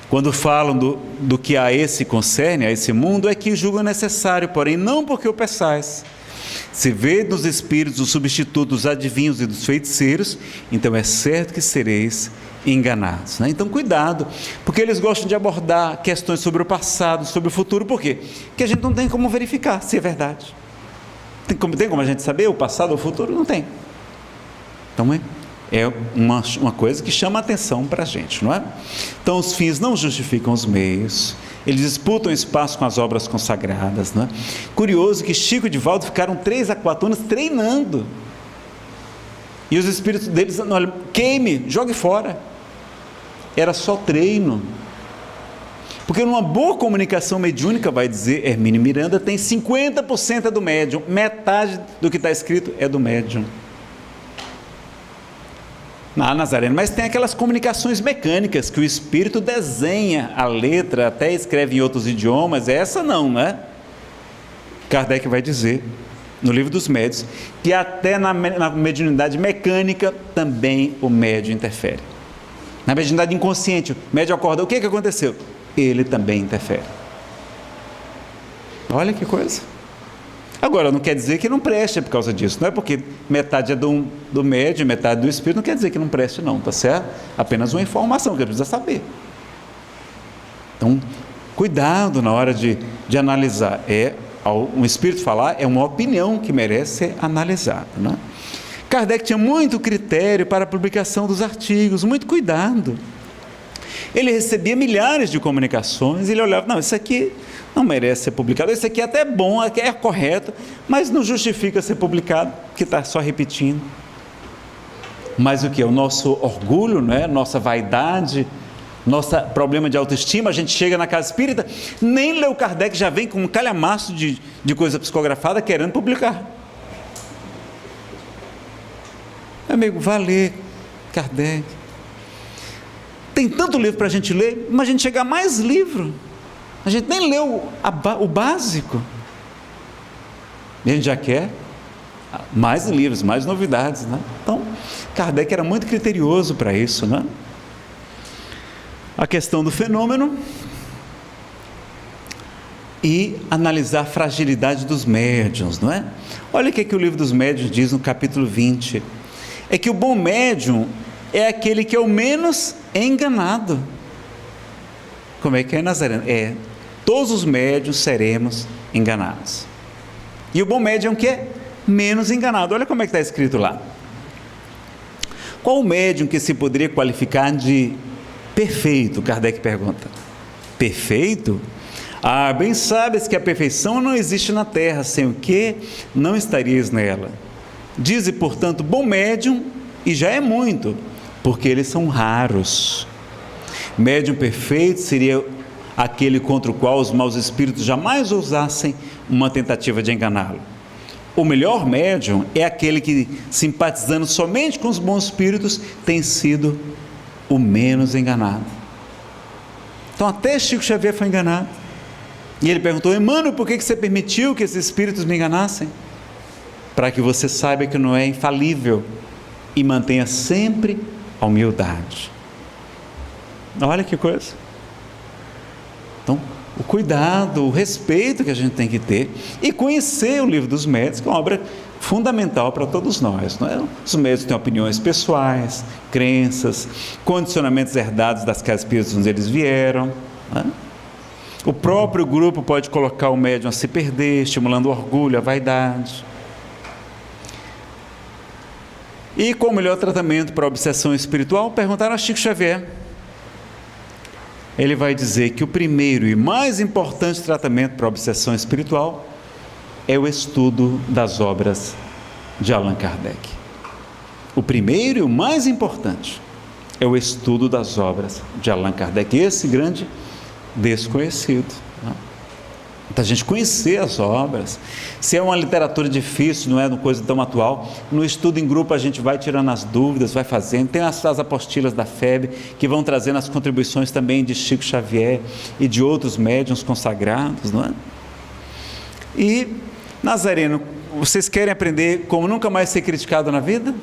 Quando falam do que a esse concerne, a esse mundo, é que julgam necessário, porém não porque o peçais. Se vê nos espíritos o substituto dos adivinhos e dos feiticeiros, então é certo que sereis enganados. Então cuidado, porque eles gostam de abordar questões sobre o passado, sobre o futuro. Por quê? Porque a gente não tem como verificar se é verdade. Tem como a gente saber o passado ou o futuro? Não tem. Então é uma coisa que chama a atenção para a gente, não é? Então os fins não justificam os meios, eles disputam espaço com as obras consagradas, não é? Curioso que Chico e Divaldo ficaram 3 a 4 anos treinando, e os espíritos deles, olha, queime, jogue fora. Era só treino, porque numa boa comunicação mediúnica, vai dizer Hermínio Miranda, tem 50% do médium, metade do que está escrito é do médium. Nazareno, mas tem aquelas comunicações mecânicas que o espírito desenha a letra, até escreve em outros idiomas, essa não é? Kardec vai dizer no Livro dos Médiuns que até na mediunidade mecânica também o médium interfere. Na mediunidade inconsciente, o médium acorda, o que aconteceu? Ele também interfere. Olha que coisa. Agora, não quer dizer que não preste por causa disso, não é porque metade é do médium, metade do espírito, não quer dizer que não preste não, tá certo? Apenas uma informação que ele precisa saber. Então, cuidado na hora de analisar. Um espírito falar é uma opinião que merece ser analisada, né? Kardec tinha muito critério para a publicação dos artigos, muito cuidado. Ele recebia milhares de comunicações, ele olhava, não, isso aqui não merece ser publicado, isso aqui até é bom, é correto, mas não justifica ser publicado, porque está só repetindo. Mas o que? O nosso orgulho, né? Nossa vaidade, nosso problema de autoestima, a gente chega na casa espírita, nem lê o Kardec, já vem com um calhamaço de coisa psicografada querendo publicar. Amigo, vá ler Kardec. Tem tanto livro para a gente ler, imagina chegar mais livro. A gente nem leu o básico. E a gente já quer mais livros, mais novidades, né? Então, Kardec era muito criterioso para isso, né? A questão do fenômeno e analisar a fragilidade dos médiuns, não é? Olha o que o livro dos médiuns diz no capítulo 20. É que o bom médium é aquele que é o menos enganado. Como é que é, Nazareno? Todos os médiuns seremos enganados. E o bom médium é o que é menos enganado. Olha como é que está escrito lá. Qual o médium que se poderia qualificar de perfeito? Kardec pergunta. Perfeito? Bem sabes que a perfeição não existe na terra, sem o que não estarias nela. Dize, portanto, bom médium, e já é muito, porque eles são raros. Médium perfeito seria aquele contra o qual os maus espíritos jamais ousassem uma tentativa de enganá-lo. O melhor médium é aquele que, simpatizando somente com os bons espíritos, tem sido o menos enganado. Então até Chico Xavier foi enganado. E ele perguntou: Emmanuel, por que você permitiu que esses espíritos me enganassem? Para que você saiba que não é infalível e mantenha sempre a humildade. Olha que coisa. Então, o cuidado, o respeito que a gente tem que ter e conhecer o livro dos médiuns, que é uma obra fundamental para todos nós, não é? Os médiuns têm opiniões pessoais, crenças, condicionamentos herdados das casas espíritas onde eles vieram, não é? O próprio grupo pode colocar o médium a se perder, estimulando o orgulho, a vaidade. E qual o melhor tratamento para a obsessão espiritual? Perguntaram a Chico Xavier. Ele vai dizer que o primeiro e mais importante tratamento para a obsessão espiritual é o estudo das obras de Allan Kardec. O primeiro e o mais importante é o estudo das obras de Allan Kardec, esse grande desconhecido, né? Então, a gente conhecer as obras. Se é uma literatura difícil, não é uma coisa tão atual, no estudo em grupo a gente vai tirando as dúvidas, vai fazendo. Tem as apostilas da FEB que vão trazendo as contribuições também de Chico Xavier e de outros médiuns consagrados, não é? E, Nazareno, vocês querem aprender como nunca mais ser criticado na vida?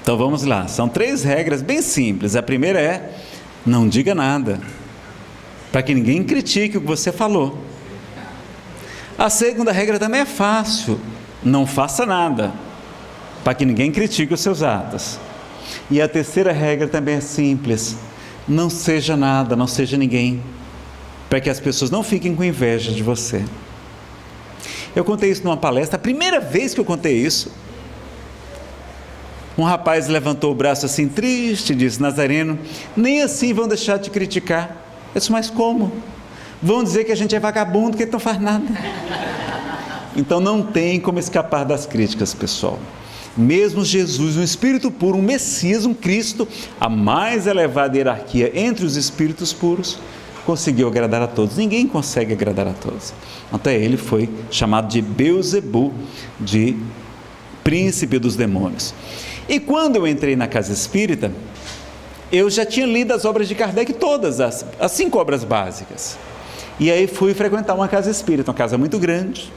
Então vamos lá, são 3 regras bem simples. A primeira é: não diga nada, para que ninguém critique o que você falou. A segunda regra também é fácil: não faça nada, para que ninguém critique os seus atos. E a terceira regra também é simples: não seja nada, não seja ninguém, para que as pessoas não fiquem com inveja de você. Eu contei isso numa palestra, a primeira vez que eu contei isso, um rapaz levantou o braço assim triste e disse: Nazareno, nem assim vão deixar de criticar. Eu disse: mas como? Vão dizer que a gente é vagabundo, que não faz nada. Então não tem como escapar das críticas, pessoal. Mesmo Jesus, um espírito puro, um Messias, um Cristo, a mais elevada hierarquia entre os espíritos puros, conseguiu agradar a todos. Ninguém consegue agradar a todos. Até ele foi chamado de Beelzebul, de príncipe dos demônios. E quando eu entrei na casa espírita, eu já tinha lido as obras de Kardec todas, as 5 obras básicas. E aí fui frequentar uma casa espírita, uma casa muito grande.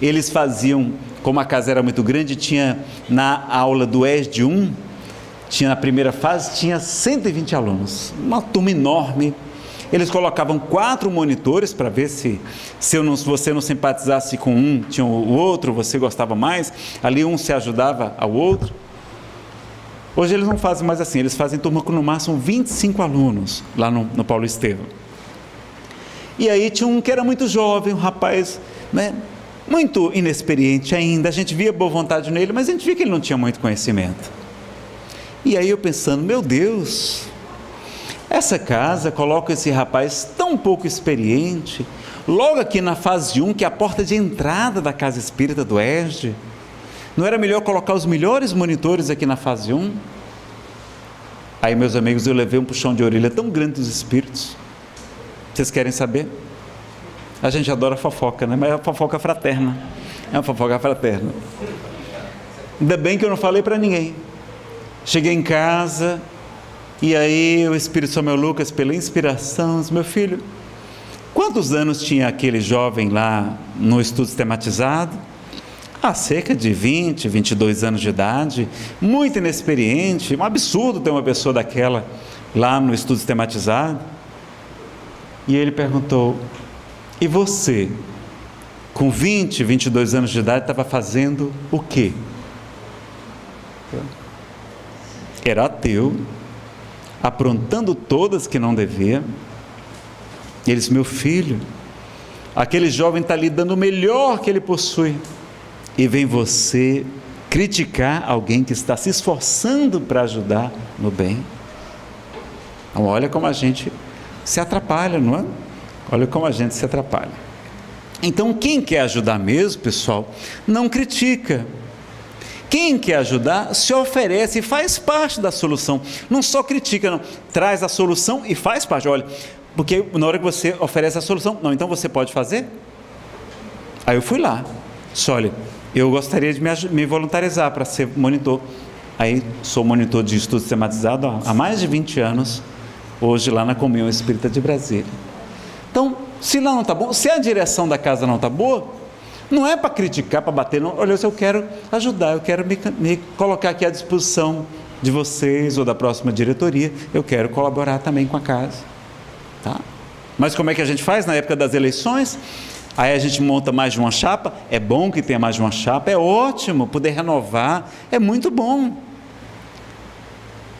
Eles faziam, como a casa era muito grande, tinha na aula do ESD 1, tinha na primeira fase, tinha 120 alunos, uma turma enorme. Eles colocavam 4 monitores para ver se você não simpatizasse com um, tinha o outro, você gostava mais, ali um se ajudava ao outro. Hoje eles não fazem mais assim, eles fazem turma com no máximo 25 alunos, lá no Paulo Estevam. E aí tinha um que era muito jovem, um rapaz, né, muito inexperiente ainda, a gente via boa vontade nele, mas a gente via que ele não tinha muito conhecimento. E aí eu pensando: meu Deus, essa casa coloca esse rapaz tão pouco experiente, logo aqui na fase 1, que é a porta de entrada da casa espírita do ESD. Não era melhor colocar os melhores monitores aqui na fase 1? Aí, meus amigos, eu levei um puxão de orelha tão grande dos espíritos. Vocês querem saber? A gente adora fofoca, né? Mas é uma fofoca fraterna. É uma fofoca fraterna. Ainda bem que eu não falei para ninguém. Cheguei em casa, e aí o Espírito Samuel Lucas, pela inspiração, disse: meu filho, Quantos anos tinha aquele jovem lá no estudo sistematizado? Cerca de 20, 22 anos de idade, muito inexperiente, um absurdo ter uma pessoa daquela lá no estudo sistematizado. E ele perguntou: e você, com 20, 22 anos de idade, estava fazendo o quê? Era ateu, aprontando todas que não devia. E ele disse: meu filho, aquele jovem está lhe dando o melhor que ele possui, e vem você criticar alguém que está se esforçando para ajudar no bem. Então, olha como a gente se atrapalha, não é? Olha como a gente se atrapalha. Então, quem quer ajudar mesmo, pessoal, não critica. Quem quer ajudar se oferece e faz parte da solução. Não só critica, não. Traz a solução e faz parte. Olha, porque na hora que você oferece a solução, não, então você pode fazer? Aí eu fui lá. Só, olha, eu gostaria de me voluntarizar para ser monitor. Aí sou monitor de estudo sistematizado há mais de 20 anos, hoje lá na Comunhão Espírita de Brasília. Então, se lá não está bom, se a direção da casa não está boa, não é para criticar, para bater, não. Olha, eu quero ajudar, eu quero me colocar aqui à disposição de vocês ou da próxima diretoria, eu quero colaborar também com a casa. Tá? Mas como é que a gente faz na época das eleições? Aí a gente monta mais de uma chapa. É bom que tenha mais de uma chapa, é ótimo poder renovar, é muito bom.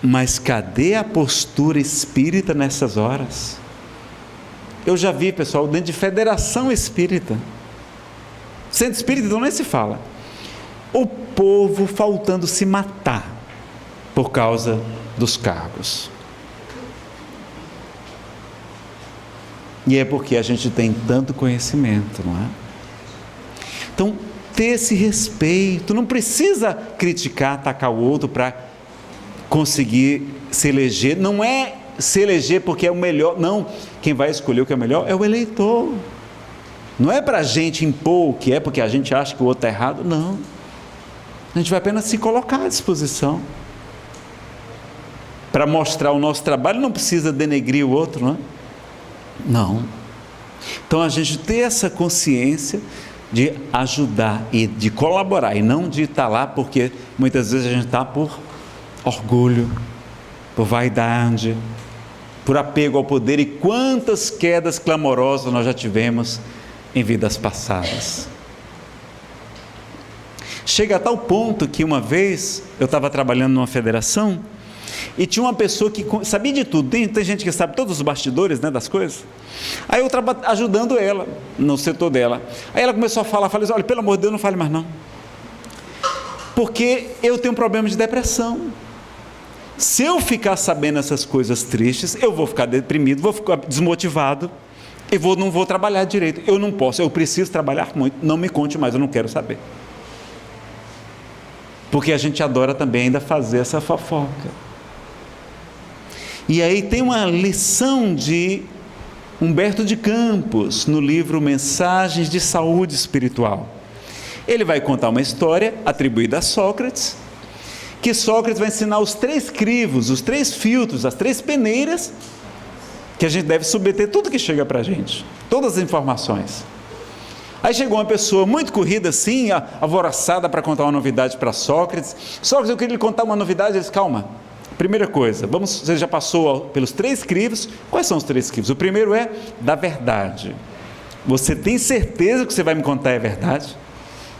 Mas cadê a postura espírita nessas horas? Eu já vi, pessoal, dentro de federação espírita, centro espírita então nem se fala, o povo faltando se matar por causa dos cargos. E é porque a gente tem tanto conhecimento, não é? Então, ter esse respeito, não precisa criticar, atacar o outro para conseguir se eleger. Não é se eleger porque é o melhor, não. Quem vai escolher o que é melhor é o eleitor. Não é para a gente impor o que é porque a gente acha que o outro está errado, não. A gente vai apenas se colocar à disposição. Para mostrar o nosso trabalho, não precisa denegrir o outro, não é? Não. Então a gente ter essa consciência de ajudar e de colaborar, e não de estar lá porque muitas vezes a gente está por orgulho, por vaidade, por apego ao poder. E quantas quedas clamorosas nós já tivemos em vidas passadas. Chega a tal ponto que uma vez eu estava trabalhando numa federação e tinha uma pessoa que sabia de tudo. Tem gente que sabe todos os bastidores, né, das coisas. Aí eu estava ajudando ela no setor dela. Aí ela começou a falar, falei assim: olha, pelo amor de Deus, não fale mais não, porque eu tenho um problema de depressão. Se eu ficar sabendo essas coisas tristes, eu vou ficar deprimido, vou ficar desmotivado, não vou trabalhar direito. Eu não posso, eu preciso trabalhar muito. Não me conte mais, eu não quero saber. Porque a gente adora também ainda fazer essa fofoca. E aí tem uma lição de Humberto de Campos, no livro Mensagens de Saúde Espiritual. Ele vai contar uma história atribuída a Sócrates, que Sócrates vai ensinar os 3 crivos, os 3 filtros, as 3 peneiras, que a gente deve submeter tudo que chega para a gente, todas as informações. Aí chegou uma pessoa muito corrida assim, alvoroçada para contar uma novidade para Sócrates. Sócrates, eu queria lhe contar uma novidade. Ele disse: calma, primeira coisa, você já passou pelos 3 crivos. Quais são os 3 crivos? O primeiro é da verdade. Você tem certeza que você vai me contar é verdade?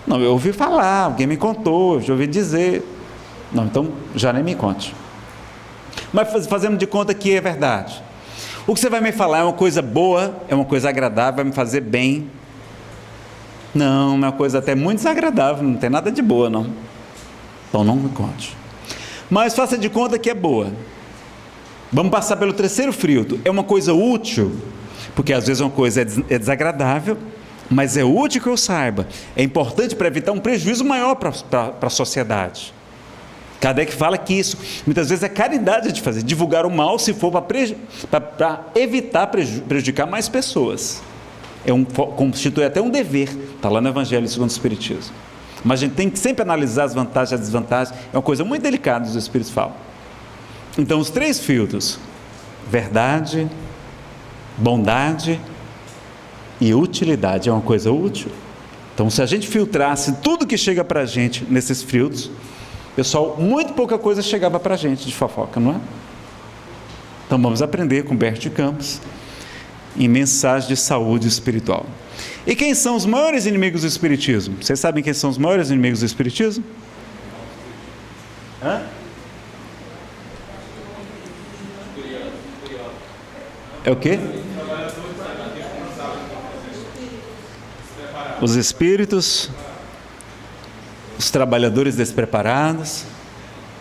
Não, eu ouvi falar, alguém me contou, eu já ouvi dizer. Não, então já nem me conte. Mas fazemos de conta que é verdade. O que você vai me falar é uma coisa boa, é uma coisa agradável, vai me fazer bem? Não, é uma coisa até muito desagradável, não tem nada de boa não. Então não me conte. Mas faça de conta que é boa. Vamos passar pelo terceiro filtro. É uma coisa útil, porque às vezes uma coisa é desagradável, mas é útil que eu saiba. É importante para evitar um prejuízo maior para a sociedade. Kardec fala que isso, muitas vezes, é caridade de fazer, divulgar o mal, se for para evitar prejudicar mais pessoas. Constitui até um dever, está lá no Evangelho segundo o Espiritismo. Mas a gente tem que sempre analisar as vantagens e as desvantagens, é uma coisa muito delicada, os Espíritos falam. Então, os 3 filtros: verdade, bondade E utilidade é uma coisa útil. Então, se a gente filtrasse tudo que chega para a gente nesses filtros, pessoal, muito pouca coisa chegava para a gente de fofoca, não é? Então, vamos aprender com Humberto de Campos em Mensagem de Saúde Espiritual. E quem são os maiores inimigos do Espiritismo? Vocês sabem quem são os maiores inimigos do Espiritismo? É o quê? Os espíritos, os trabalhadores despreparados,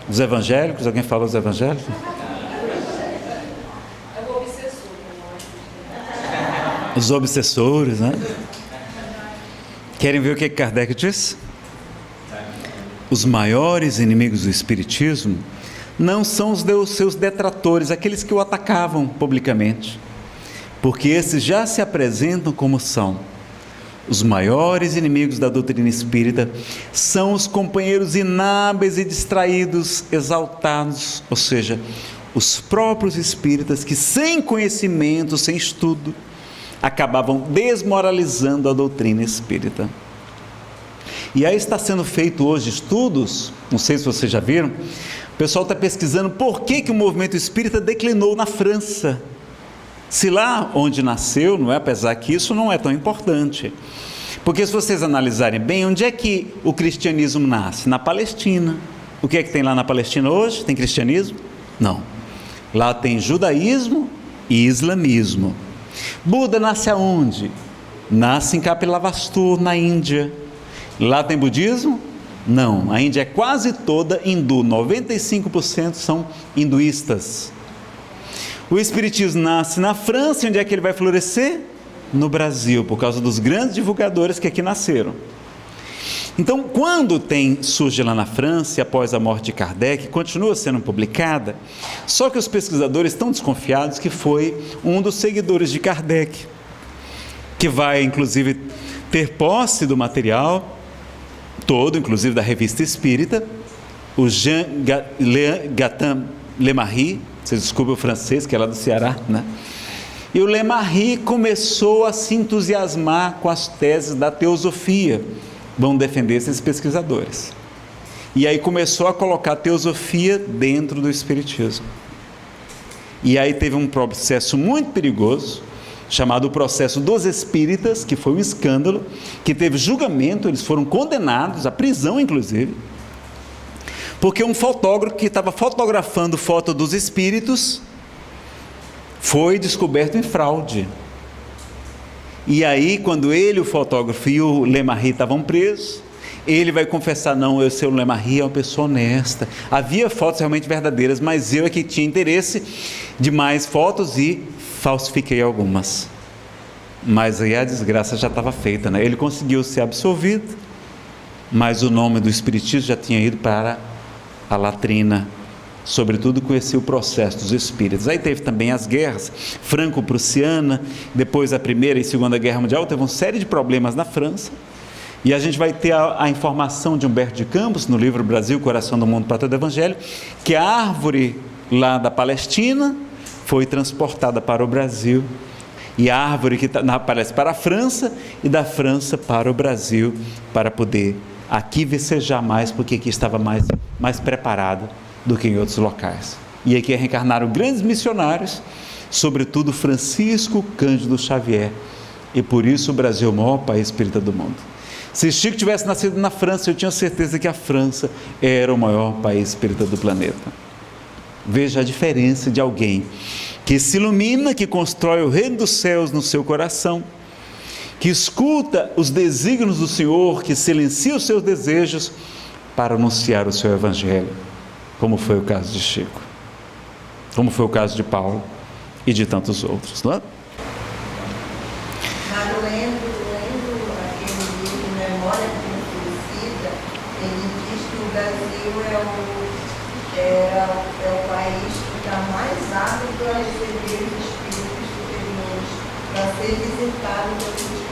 os evangélicos. Alguém falou dos evangélicos? Os obsessores, né? Querem ver o que Kardec diz? Os maiores inimigos do Espiritismo não são os seus detratores, aqueles que o atacavam publicamente, porque esses já se apresentam como são. Os maiores inimigos da doutrina espírita são os companheiros inábeis e distraídos, exaltados, ou seja, os próprios espíritas que, sem conhecimento, sem estudo, acabavam desmoralizando a doutrina espírita. E aí está sendo feito hoje estudos, não sei se vocês já viram, o pessoal está pesquisando por que o movimento espírita declinou na França. Se lá onde nasceu, não é? Apesar que isso não é tão importante. Porque se vocês analisarem bem, onde é que o cristianismo nasce? Na Palestina. O que é que tem lá na Palestina hoje? Tem cristianismo? Não. Lá tem judaísmo e islamismo. Buda nasce aonde? Nasce em Kapilavastu, na Índia. Lá tem budismo? Não. A Índia é quase toda hindu. 95% são hinduístas. O Espiritismo nasce na França. Onde é que ele vai florescer? No Brasil, por causa dos grandes divulgadores que aqui nasceram. Então, quando surge lá na França, após a morte de Kardec, continua sendo publicada, só que os pesquisadores estão desconfiados que foi um dos seguidores de Kardec, que vai, inclusive, ter posse do material todo, inclusive da Revista Espírita, o Jean Gatin Lemarie, vocês desculpem o francês, que é lá do Ceará, né? E o Lemarie começou a se entusiasmar com as teses da teosofia, vão defender esses pesquisadores. E aí começou a colocar a teosofia dentro do Espiritismo. E aí teve um processo muito perigoso, chamado o processo dos espíritas, que foi um escândalo, que teve julgamento, eles foram condenados à prisão, inclusive, porque um fotógrafo que estava fotografando foto dos espíritos foi descoberto em fraude. E aí, quando ele, o fotógrafo e o Lemarie estavam presos, ele vai confessar: não, eu, seu Lemarie, é uma pessoa honesta, havia fotos realmente verdadeiras, mas eu é que tinha interesse de mais fotos e falsifiquei algumas. Mas aí a desgraça já estava feita, né? Ele conseguiu ser absolvido, mas o nome do Espiritismo já tinha ido para a latrina. Sobretudo conhecia o processo dos espíritos. Aí teve também as guerras franco-prussiana, depois a Primeira e Segunda Guerra Mundial, teve uma série de problemas na França, e a gente vai ter a informação de Humberto de Campos, no livro Brasil, Coração do Mundo, Pátria do Evangelho, que a árvore lá da Palestina foi transportada para o Brasil, e a árvore que aparece para a França, e da França para o Brasil, para poder aqui vicejar mais, porque aqui estava mais preparado do que em outros locais. E aqui reencarnaram grandes missionários, sobretudo Francisco Cândido Xavier, e por isso o Brasil é o maior país espírita do mundo. Se Chico tivesse nascido na França, eu tinha certeza que a França era o maior país espírita do planeta. Veja a diferença de alguém que se ilumina, que constrói o reino dos céus no seu coração, que escuta os desígnios do Senhor, que silencia os seus desejos para anunciar o seu evangelho, como foi o caso de Chico, como foi o caso de Paulo e de tantos outros, não é? Mas lendo aquele livro Memória de um Suicida, ele diz que o Brasil é o país que está mais apto a receber os espíritos superiores, para ser visitado pelos espíritos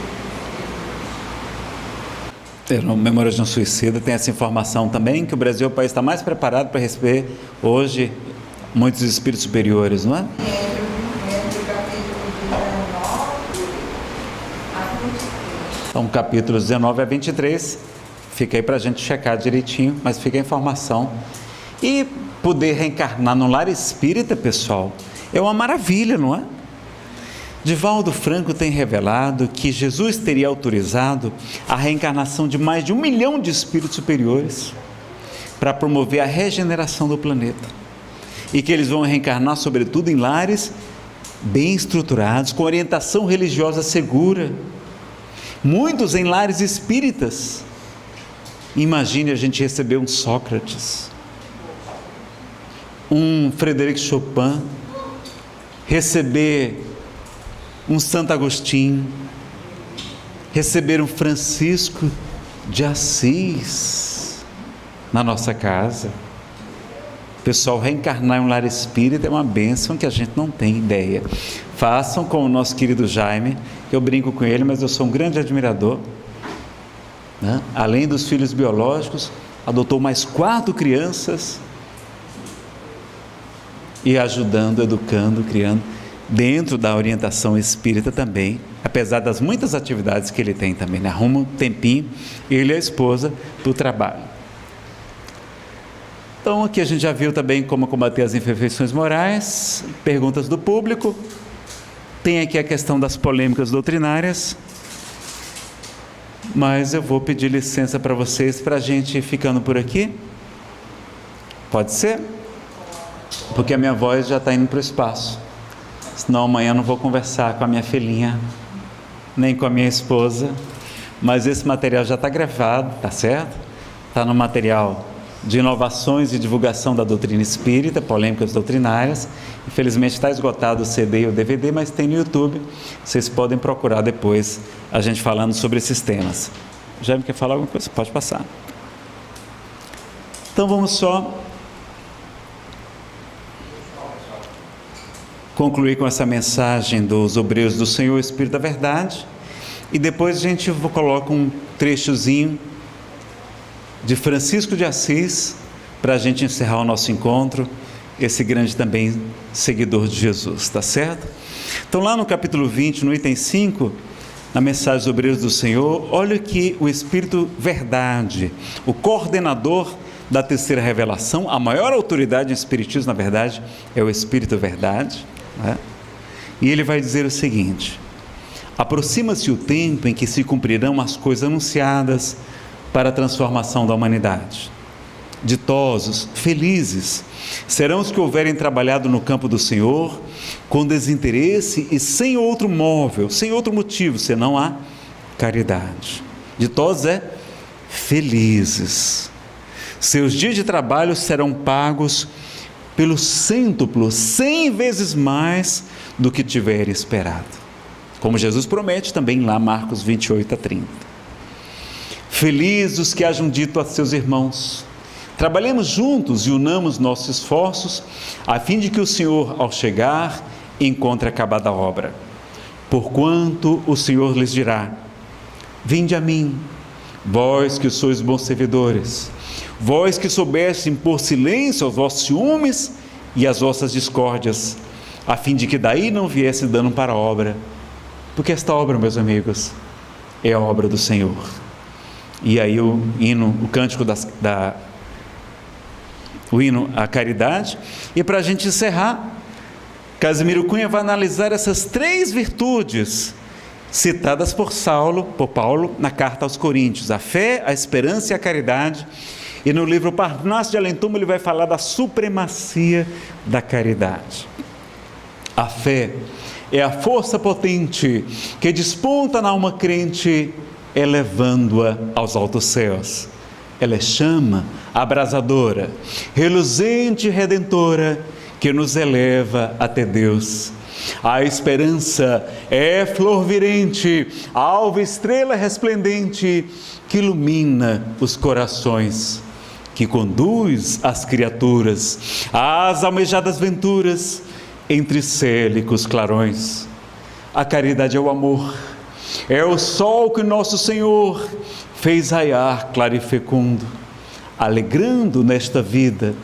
superiores. No Memória de um Suicida tem essa informação também, que o Brasil é o país que está mais preparado para receber hoje muitos espíritos superiores, não é? Entre o capítulo 19 a Então, capítulos 19 a 23, fica aí para a gente checar direitinho, mas fica a informação. E poder reencarnar no lar espírita, pessoal, é uma maravilha, não é? Divaldo Franco tem revelado que Jesus teria autorizado a reencarnação de mais de 1 milhão de espíritos superiores para promover a regeneração do planeta. E que eles vão reencarnar, sobretudo, em lares bem estruturados, com orientação religiosa segura. Muitos em lares espíritas. Imagine a gente receber um Sócrates, um Frederic Chopin, receber um Santo Agostinho, receber um Francisco de Assis na nossa casa. Pessoal, reencarnar em um lar espírita é uma bênção que a gente não tem ideia. Façam com o nosso querido Jaime, eu brinco com ele, mas eu sou um grande admirador, né? Além dos filhos biológicos, adotou mais 4 crianças e ajudando, educando, criando, dentro da orientação espírita também, apesar das muitas atividades que ele tem também, né? Arruma um tempinho, ele e a esposa, para o trabalho. Então, aqui a gente já viu também como combater as imperfeições morais, perguntas do público, tem aqui a questão das polêmicas doutrinárias, mas eu vou pedir licença para vocês, para a gente ir ficando por aqui, pode ser? Porque a minha voz já está indo para o espaço, senão amanhã eu não vou conversar com a minha filhinha, nem com a minha esposa, mas esse material já está gravado, tá certo? Está no material de inovações e divulgação da doutrina espírita, polêmicas doutrinárias. Infelizmente está esgotado o CD e o DVD, mas tem no YouTube, vocês podem procurar depois a gente falando sobre esses temas. Já me quer falar alguma coisa? Pode passar. Então vamos só concluir com essa mensagem dos obreiros do Senhor, Espírito da Verdade, e depois a gente coloca um trechozinho de Francisco de Assis, para a gente encerrar o nosso encontro, esse grande também seguidor de Jesus, tá certo? Então lá no capítulo 20, no item 5, na mensagem dos obreiros do Senhor, olha que o Espírito Verdade, o coordenador da terceira revelação, a maior autoridade em espiritismo, na verdade, é o Espírito Verdade, né? E ele vai dizer o seguinte: aproxima-se o tempo em que se cumprirão as coisas anunciadas para a transformação da humanidade. Ditosos, felizes, serão os que houverem trabalhado no campo do Senhor, com desinteresse e sem outro móvel, sem outro motivo, senão a caridade. Ditosos é felizes. Seus dias de trabalho serão pagos pelo cêntuplo, 100 vezes mais do que tiverem esperado. Como Jesus promete também lá, Marcos 28 a 30. Felizes os que hajam dito a seus irmãos: trabalhemos juntos e unamos nossos esforços, a fim de que o Senhor, ao chegar, encontre acabada a obra. Porquanto o Senhor lhes dirá: vinde a mim, vós que sois bons servidores, vós que soubestes impor silêncio aos vossos ciúmes e às vossas discórdias, a fim de que daí não viesse dano para a obra. Porque esta obra, meus amigos, é a obra do Senhor. E aí o hino, o cântico o hino à caridade. E para a gente encerrar, Casimiro Cunha vai analisar essas 3 virtudes citadas por Paulo na carta aos Coríntios: a fé, a esperança e a caridade. E no livro Parnaso de Além Túmulo ele vai falar da supremacia da caridade. A fé é a força potente que desponta na alma crente, elevando-a aos altos céus. Ela é chama abrasadora, reluzente e redentora, que nos eleva até Deus. A esperança é flor virente, alva estrela resplendente, que ilumina os corações, que conduz as criaturas às almejadas venturas, entre célicos clarões. A caridade é o amor, é o sol que nosso Senhor fez raiar claro e fecundo, alegrando nesta vida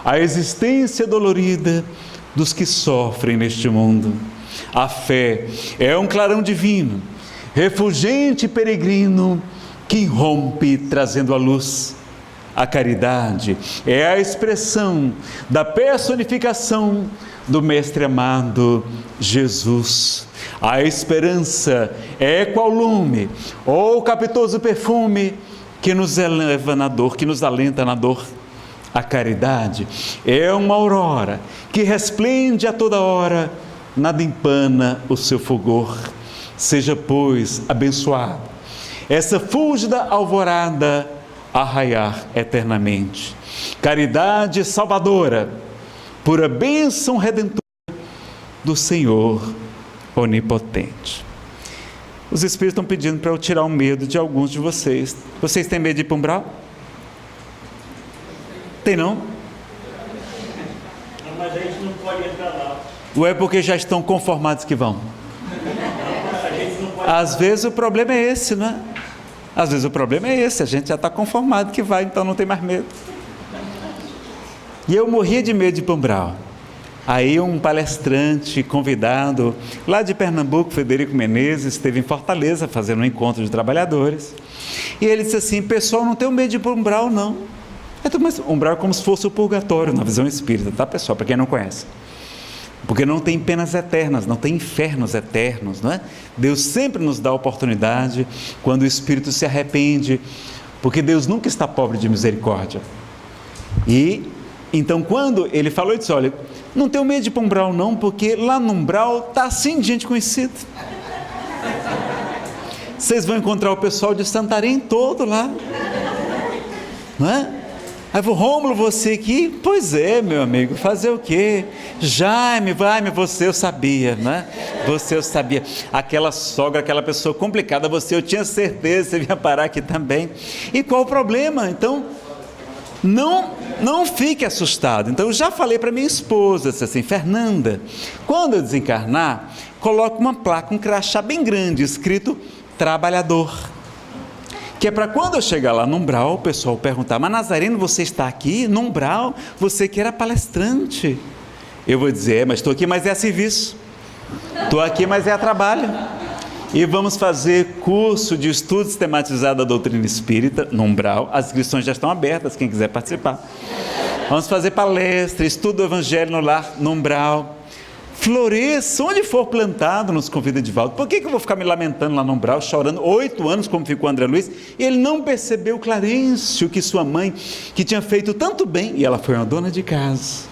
a existência dolorida dos que sofrem neste mundo. A fé é um clarão divino, refulgente peregrino que irrompe trazendo a luz. A caridade é a expressão da personificação do Mestre amado Jesus. A esperança é qual lume ou capitoso perfume que nos eleva na dor, que nos alenta na dor. A caridade é uma aurora que resplende a toda hora, nada empana o seu fulgor. Seja, pois, abençoado essa fúlgida alvorada a raiar eternamente. Caridade salvadora, pura bênção redentora do Senhor onipotente. Os Espíritos estão pedindo para eu tirar o medo de alguns de vocês. Vocês têm medo de ir para o umbral? Tem não? Mas a gente não pode entrar lá. Ou é porque já estão conformados que vão? A gente não pode. Às vezes o problema é esse, não é? Às vezes o problema é esse, a gente já está conformado que vai, então não tem mais medo. E eu morria de medo de ir para o umbral. Aí um palestrante convidado lá de Pernambuco, Frederico Menezes, esteve em Fortaleza fazendo um encontro de trabalhadores. E ele disse assim: pessoal, não tenho medo de ir para o umbral, não. Mas o umbral é como se fosse o purgatório na visão espírita, tá, pessoal? Para quem não conhece. Porque não tem penas eternas, não tem infernos eternos, não é? Deus sempre nos dá a oportunidade quando o espírito se arrepende, porque Deus nunca está pobre de misericórdia. E então quando ele falou, ele disse: olha, não tenho medo de ir para o umbral não, porque lá no umbral está assim de gente conhecida. Vocês vão encontrar o pessoal de Santarém todo lá, não é? Aí eu vou: Rômulo, você aqui? Pois é, meu amigo, fazer o quê? Jaime, você eu sabia, né? Você eu sabia. Aquela sogra, aquela pessoa complicada, você eu tinha certeza que você vinha parar aqui também. E qual o problema? Então, não fique assustado. Então, eu já falei para minha esposa, disse assim: Fernanda, quando eu desencarnar, coloque uma placa, um crachá bem grande, escrito trabalhador. Que é para quando eu chegar lá no umbral, o pessoal perguntar: mas Nazareno, você está aqui no umbral? Você que era palestrante. Eu vou dizer: mas estou aqui, mas é a serviço. Estou aqui, mas é a trabalho. E vamos fazer curso de estudo sistematizado da doutrina espírita no umbral. As inscrições já estão abertas, quem quiser participar. Vamos fazer palestra, estudo do evangelho no lar, no umbral. Floresça, onde for plantado, nos convida de volta. Por que eu vou ficar me lamentando lá no umbral, chorando 8 anos, como ficou André Luiz? Ele não percebeu, Clarencio, que sua mãe, que tinha feito tanto bem, e ela foi uma dona de casa.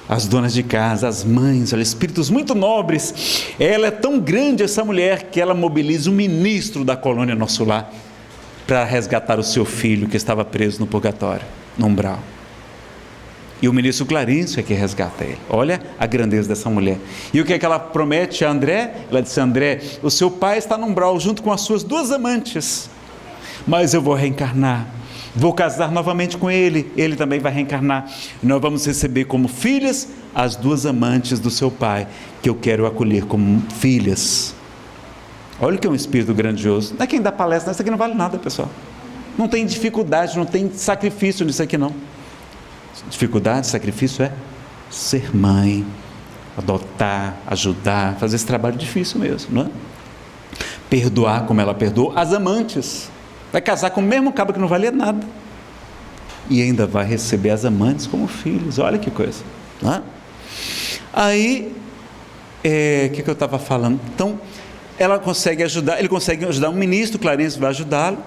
As donas de casa, as mães, olha, espíritos muito nobres. Ela é tão grande, essa mulher, que ela mobiliza o ministro da colônia Nosso Lar para resgatar o seu filho que estava preso no purgatório, no umbral. E o ministro Clarencio é que resgata ele. Olha a grandeza dessa mulher. E o que é que ela promete a André? Ela disse: André, o seu pai está no umbral junto com as suas 2 amantes, mas eu vou reencarnar, vou casar novamente com ele, ele também vai reencarnar, e nós vamos receber como filhas as 2 amantes do seu pai, que eu quero acolher como filhas. Olha o que é um espírito grandioso. Não é quem dá palestra, isso aqui não vale nada, pessoal. Não tem dificuldade, não tem sacrifício nisso aqui não. Dificuldade, sacrifício é ser mãe, adotar, ajudar, fazer esse trabalho difícil mesmo, não é? Perdoar como ela perdoou as amantes. Vai casar com o mesmo cabo que não valia nada e ainda vai receber as amantes como filhos. Olha que coisa, não é? Aí, o que eu estava falando? Então, ela consegue ajudar, ele consegue ajudar um ministro, Clarencio vai ajudá-lo.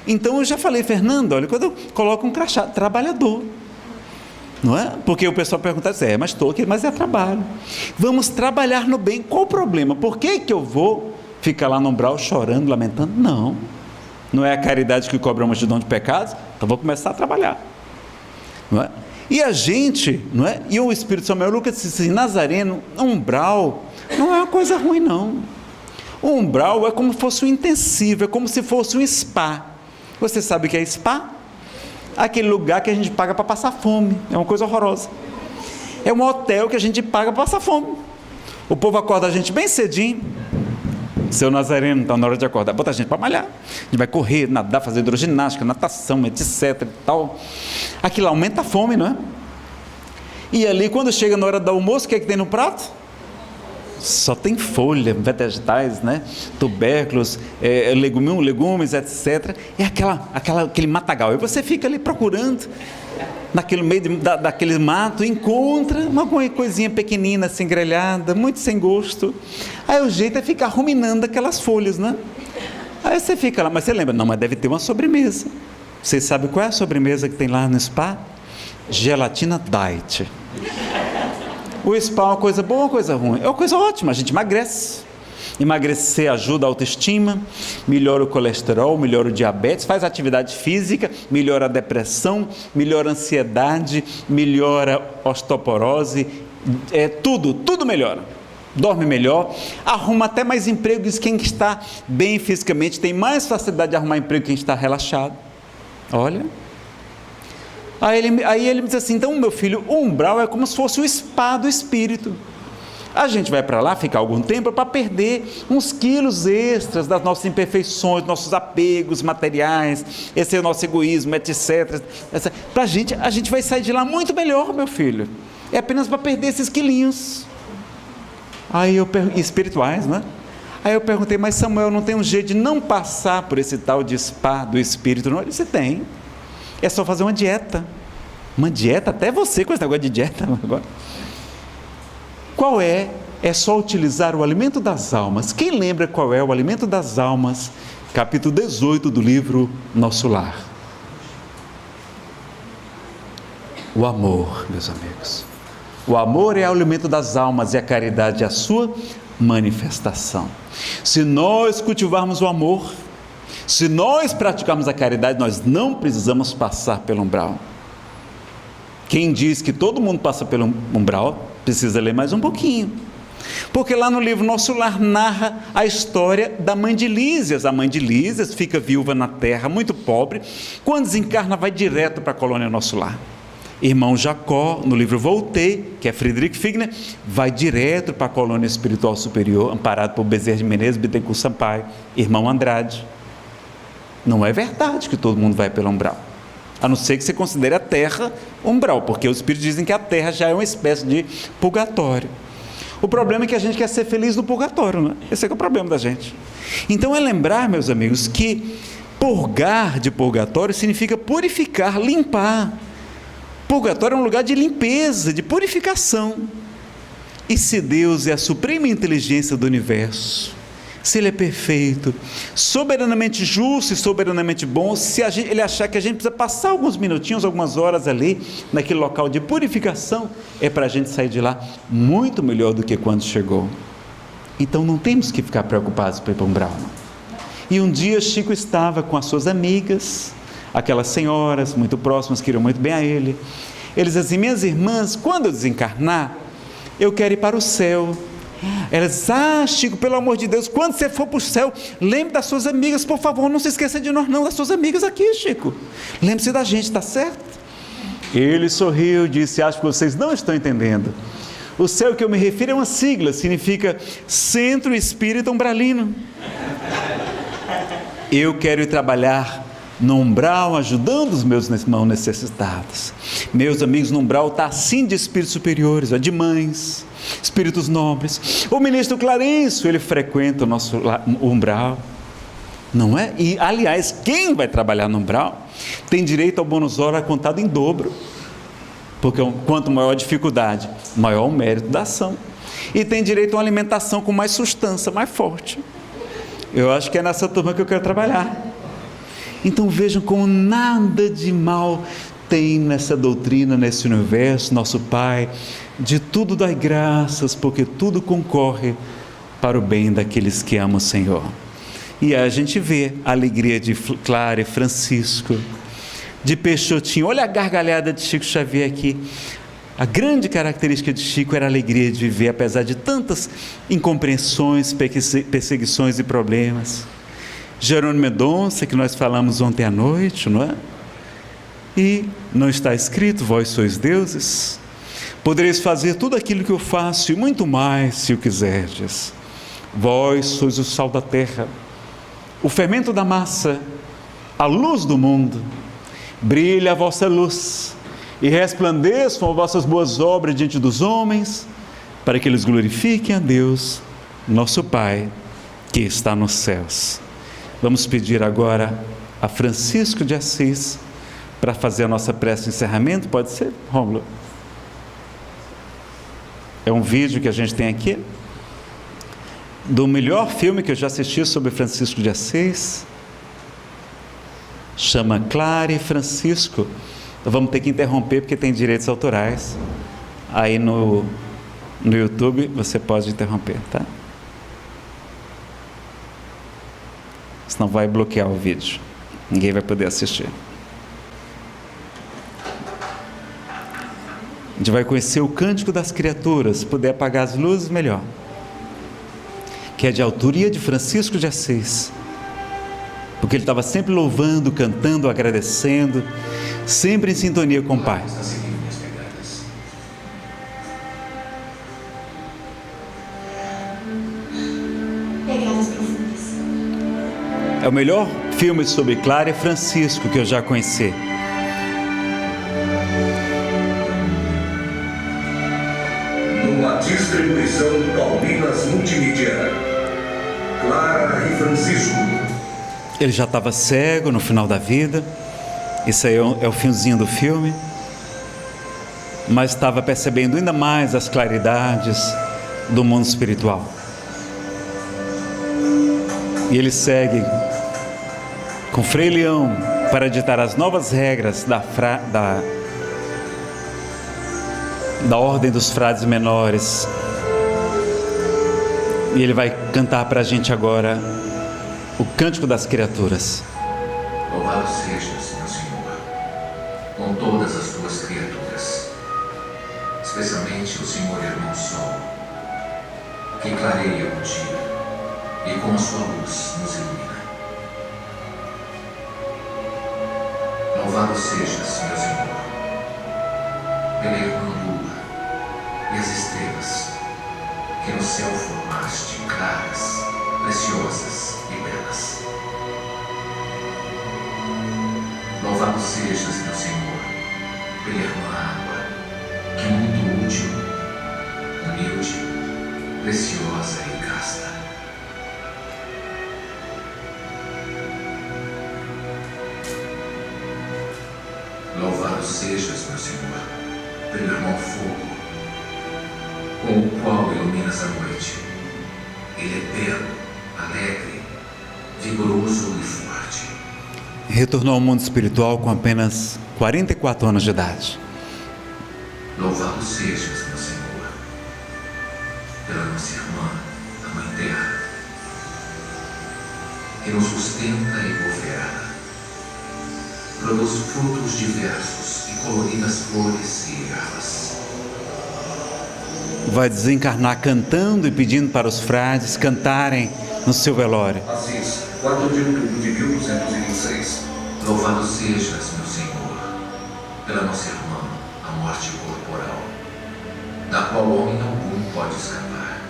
Então, eu já falei: Fernando, olha, quando eu coloco um crachá, trabalhador, não é? Porque o pessoal pergunta assim: mas estou aqui, mas é trabalho. Vamos trabalhar no bem. Qual o problema? Por que eu vou ficar lá no umbral chorando, lamentando? Não é a caridade que cobra uma multidão de pecados? Então vou começar a trabalhar, não é? E a gente, não é? E o Espírito Samuel Lucas disse assim: Nazareno, umbral não é uma coisa ruim não. O umbral é como se fosse um intensivo, é como se fosse um spa. Você sabe o que é spa? Aquele lugar que a gente paga para passar fome. É uma coisa horrorosa. É um hotel que a gente paga para passar fome. O povo acorda a gente bem cedinho. Seu Nazareno, está na hora de acordar, bota a gente para malhar. A gente vai correr, nadar, fazer hidroginástica, natação, etc e tal. Aquilo aumenta a fome, não é? E ali, quando chega na hora do almoço, o que é que tem no prato? só tem folha, vegetais, né? Tubérculos, legumes, etc. É aquele matagal. E você fica ali procurando, naquele meio daquele mato, encontra uma coisinha pequenina, assim, grelhada, muito sem gosto. Aí o jeito é ficar ruminando aquelas folhas, né? Aí você fica lá, mas você lembra, não, mas deve ter uma sobremesa. Você sabe qual é a sobremesa que tem lá no spa? Gelatina diet. O spa é uma coisa boa ou uma coisa ruim? É uma coisa ótima, a gente emagrece. Emagrecer ajuda a autoestima, melhora o colesterol, melhora o diabetes, faz atividade física, melhora a depressão, melhora a ansiedade, melhora a osteoporose, tudo melhora. Dorme melhor, arruma até mais empregos. Quem está bem fisicamente tem mais facilidade de arrumar emprego que quem está relaxado. Olha. Aí ele me diz assim, então meu filho, o umbral é como se fosse o spa do espírito. A gente vai para lá ficar algum tempo para perder uns quilos extras das nossas imperfeições, nossos apegos materiais, esse é o nosso egoísmo, etc. Para a gente vai sair de lá muito melhor, meu filho. É apenas para perder esses quilinhos. Espirituais, né? Aí eu perguntei, mas Samuel, não tem um jeito de não passar por esse tal de spa do espírito? Não, ele disse, tem. É só fazer uma dieta. Uma dieta? Até você com esse negócio de dieta agora. Qual é? É só utilizar o alimento das almas. Quem lembra qual é o alimento das almas? Capítulo 18 do livro Nosso Lar. O amor, meus amigos. O amor é o alimento das almas e a caridade é a sua manifestação. Se nós cultivarmos o amor, se nós praticarmos a caridade, nós não precisamos passar pelo umbral. Quem diz que todo mundo passa pelo umbral, precisa ler mais um pouquinho. Porque lá no livro Nosso Lar narra a história da mãe de Lísias. A mãe de Lísias fica viúva na terra, muito pobre. Quando desencarna, vai direto para a colônia Nosso Lar. Irmão Jacó, no livro Voltei, que é Friedrich Figner, vai direto para a colônia espiritual superior, amparado por Bezerra de Menezes, Bittencourt Sampaio, irmão Andrade. Não é verdade que todo mundo vai pelo umbral, a não ser que você considere a terra umbral, porque os espíritos dizem que a terra já é uma espécie de purgatório. O problema é que a gente quer ser feliz no purgatório, né? Esse é o problema da gente. Então é lembrar, meus amigos, que purgar de purgatório significa purificar, limpar. Purgatório é um lugar de limpeza, de purificação. E se Deus é a suprema inteligência do universo, se Ele é perfeito, soberanamente justo e soberanamente bom, se Ele achar que a gente precisa passar alguns minutinhos, algumas horas ali, naquele local de purificação, é para a gente sair de lá muito melhor do que quando chegou. Então não temos que ficar preocupados para ir para o umbral. E um dia Chico estava com as suas amigas, aquelas senhoras muito próximas, que iam muito bem a ele. Eles diziam assim, minhas irmãs, quando eu desencarnar, eu quero ir para o céu. Elas, Chico, pelo amor de Deus, quando você for para o céu, lembre das suas amigas, por favor, não se esqueça de nós não, das suas amigas aqui, Chico. Lembre-se da gente, está certo? Ele sorriu e disse, acho que vocês não estão entendendo. O céu que eu me refiro é uma sigla, significa Centro Espírita Umbralino. Eu quero ir trabalhar no umbral, ajudando os meus irmãos necessitados. Meus amigos, no umbral está assim de espíritos superiores, de mães, espíritos nobres. O ministro Clarencio, ele frequenta o nosso umbral, não é? E, aliás, quem vai trabalhar no umbral tem direito ao bônus hora contado em dobro, porque quanto maior a dificuldade, maior o mérito da ação. E tem direito a uma alimentação com mais sustância, mais forte. Eu acho que é nessa turma que eu quero trabalhar. Então vejam como nada de mal tem nessa doutrina, nesse universo. Nosso Pai, de tudo dai graças, porque tudo concorre para o bem daqueles que amam o Senhor. E aí a gente vê a alegria de Clara e Francisco, de Peixotinho. Olha a gargalhada de Chico Xavier aqui. A grande característica de Chico era a alegria de viver, apesar de tantas incompreensões, perseguições e problemas. Jerônimo Mendonça, que nós falamos ontem à noite, não é? E não está escrito, vós sois deuses, podereis fazer tudo aquilo que eu faço e muito mais, se o quiserdes. Vós sois o sal da terra, o fermento da massa, a luz do mundo. Brilha a vossa luz e resplandeçam as vossas boas obras diante dos homens, para que eles glorifiquem a Deus, nosso Pai, que está nos céus. Vamos pedir agora a Francisco de Assis para fazer a nossa prece de encerramento. Pode ser, Rômulo? É um vídeo que a gente tem aqui do melhor filme que eu já assisti sobre Francisco de Assis. Chama Clara e Francisco. Vamos ter que interromper porque tem direitos autorais. Aí no YouTube você pode interromper, tá? Senão vai bloquear o vídeo. Ninguém vai poder assistir. A gente vai conhecer o Cântico das Criaturas. Se puder apagar as luzes, melhor. Que é de autoria de Francisco de Assis. Porque ele estava sempre louvando, cantando, agradecendo, sempre em sintonia com o Pai. É o melhor filme sobre Clara e Francisco que eu já conheci. Numa distribuição Paulinas Multimídia, Clara e Francisco. Ele já estava cego no final da vida. Isso aí é o finzinho do filme. Mas estava percebendo ainda mais as claridades do mundo espiritual. E ele segue com Frei Leão para ditar as novas regras da ordem dos frades menores. E ele vai cantar para a gente agora o Cântico das Criaturas. Louvado sejas, meu Senhor, com todas as tuas criaturas, especialmente o Senhor Irmão Sol, que clareia o dia e com a sua luz nos ilumina. Louvado sejas, meu Senhor, pela irmã lua e as estrelas que no céu formaste claras, preciosas e belas. Louvado sejas, meu Senhor, pela irmã água, que é muito útil, humilde, preciosa e casta. Louvado sejas, meu Senhor, pelo irmão fogo, com o qual iluminas a noite. Ele é belo, alegre, vigoroso e forte. Retornou ao mundo espiritual com apenas 44 anos de idade. Louvado sejas, meu Senhor, pela nossa irmã, a Mãe Terra, que nos sustenta e governa. Produz frutos diversos e coloridas flores e ervas. Vai desencarnar cantando e pedindo para os frades cantarem no seu velório. Assis, 4 de outubro de 1226. Louvado sejas, meu Senhor, pela nossa irmã, a morte corporal, da qual homem algum pode escapar.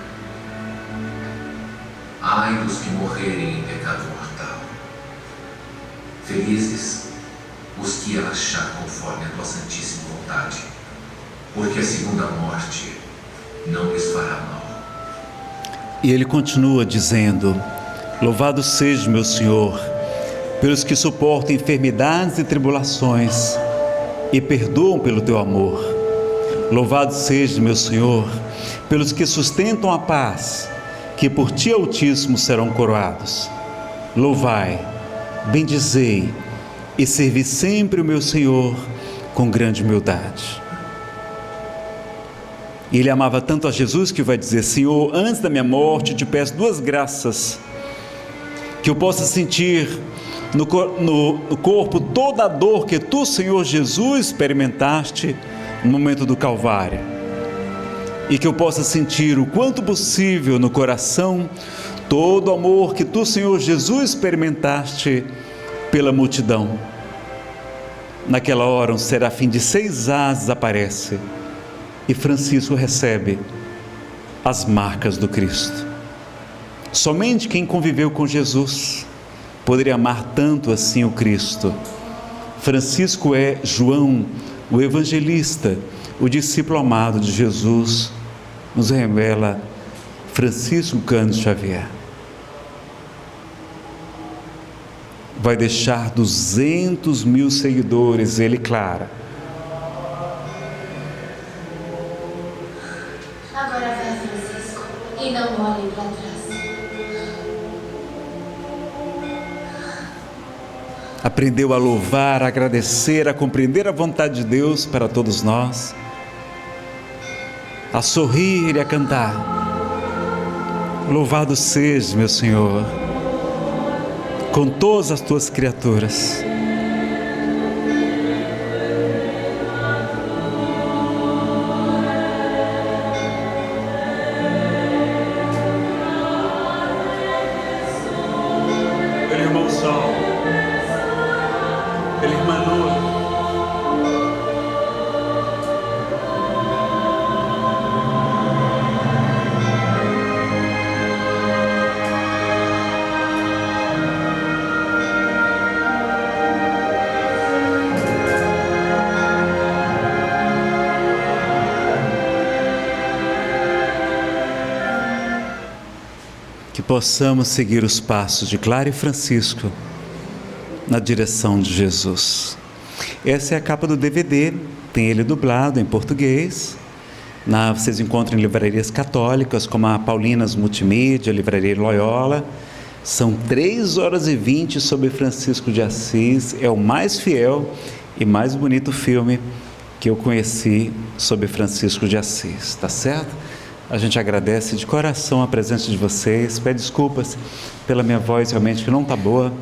Ai dos que morrerem em pecado mortal. Felizes os que ela achar conforme a tua santíssima vontade, porque a segunda morte não lhes fará mal. E ele continua dizendo: louvado seja, meu Senhor, pelos que suportam enfermidades e tribulações e perdoam pelo teu amor. Louvado seja, meu Senhor, pelos que sustentam a paz, que por ti Altíssimo serão coroados. Louvai, bendizei e servi sempre o meu Senhor com grande humildade. E ele amava tanto a Jesus que vai dizer: Senhor, antes da minha morte te peço 2 graças, que eu possa sentir no corpo toda a dor que tu, Senhor Jesus, experimentaste no momento do Calvário, e que eu possa sentir o quanto possível no coração todo o amor que tu, Senhor Jesus, experimentaste pela multidão. Naquela hora um serafim de 6 asas aparece e Francisco recebe as marcas do Cristo. Somente quem conviveu com Jesus poderia amar tanto assim o Cristo. Francisco é João, o evangelista, o discípulo amado de Jesus, nos revela Francisco Cândido Xavier. Vai deixar 200 mil seguidores, ele, claro. Agora vai, Francisco, e não olhe para trás. Aprendeu a louvar, a agradecer, a compreender a vontade de Deus para todos nós, a sorrir e a cantar. Louvado sejas, meu Senhor, com todas as tuas criaturas. Pelo irmão Sol, pela irmã Lua, que possamos seguir os passos de Clara e Francisco na direção de Jesus. Essa é a capa do DVD, tem ele dublado em português. Vocês encontram em livrarias católicas, como a Paulinas Multimídia, Livraria Loyola. São 3 horas e 20 sobre Francisco de Assis. É o mais fiel e mais bonito filme que eu conheci sobre Francisco de Assis, tá certo? A gente agradece de coração a presença de vocês, pede desculpas pela minha voz realmente que não está boa.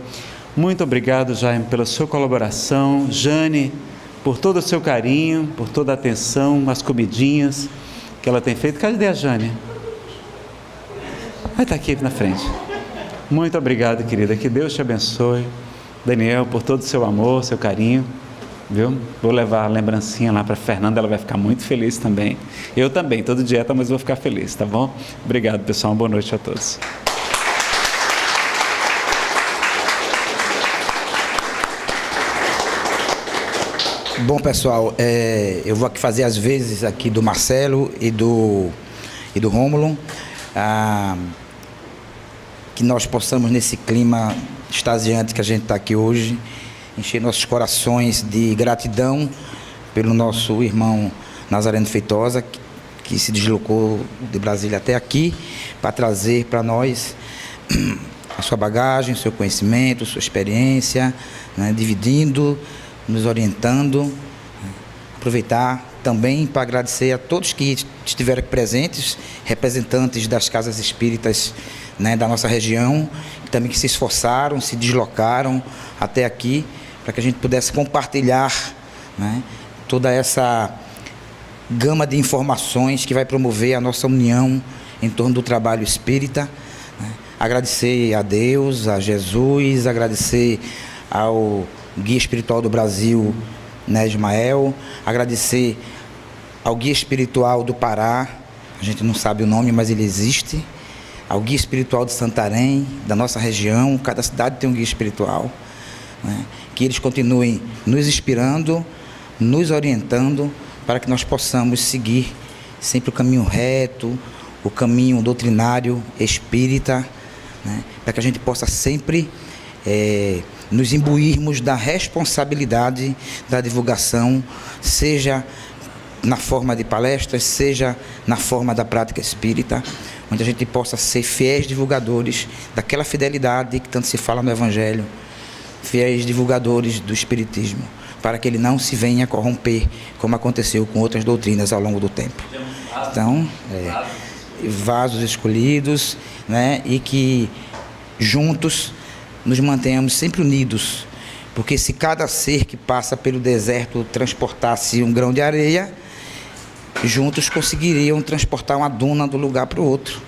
Muito obrigado, Jaime, pela sua colaboração. Jane, por todo o seu carinho, por toda a atenção, as comidinhas que ela tem feito. Cadê a Jane? Vai estar aqui na frente. Muito obrigado, querida. Que Deus te abençoe. Daniel, por todo o seu amor, seu carinho. Viu? Vou levar a lembrancinha lá para a Fernanda, ela vai ficar muito feliz também. Eu também, todo dieta, mas vou ficar feliz, tá bom? Obrigado, pessoal. Uma boa noite a todos. Bom, pessoal, eu vou aqui fazer as vezes aqui do Marcelo e do Rômulo, que nós possamos, nesse clima extasiante que a gente está aqui hoje, encher nossos corações de gratidão pelo nosso irmão Nazareno Feitosa, que se deslocou de Brasília até aqui para trazer para nós a sua bagagem, o seu conhecimento, sua experiência, né, dividindo, nos orientando. Aproveitar também para agradecer a todos que estiveram aqui presentes, representantes das casas espíritas, né, da nossa região, que também se esforçaram, se deslocaram até aqui, para que a gente pudesse compartilhar, né, toda essa gama de informações que vai promover a nossa união em torno do trabalho espírita, né. Agradecer a Deus, a Jesus, agradecer ao Guia Espiritual do Brasil, né, Ismael, agradecer ao Guia Espiritual do Pará, a gente não sabe o nome, mas ele existe, ao Guia Espiritual de Santarém, da nossa região, cada cidade tem um guia espiritual, né, que eles continuem nos inspirando, nos orientando, para que nós possamos seguir sempre o caminho reto, o caminho doutrinário espírita, né, para que a gente possa sempre nos imbuirmos da responsabilidade da divulgação, seja na forma de palestras, seja na forma da prática espírita, onde a gente possa ser fiéis divulgadores daquela fidelidade que tanto se fala no Evangelho, fiéis divulgadores do Espiritismo, para que ele não se venha corromper, como aconteceu com outras doutrinas ao longo do tempo. Então, vasos escolhidos, né, e que juntos nos mantenhamos sempre unidos, porque se cada ser que passa pelo deserto transportasse um grão de areia, juntos conseguiriam transportar uma duna do lugar para o outro.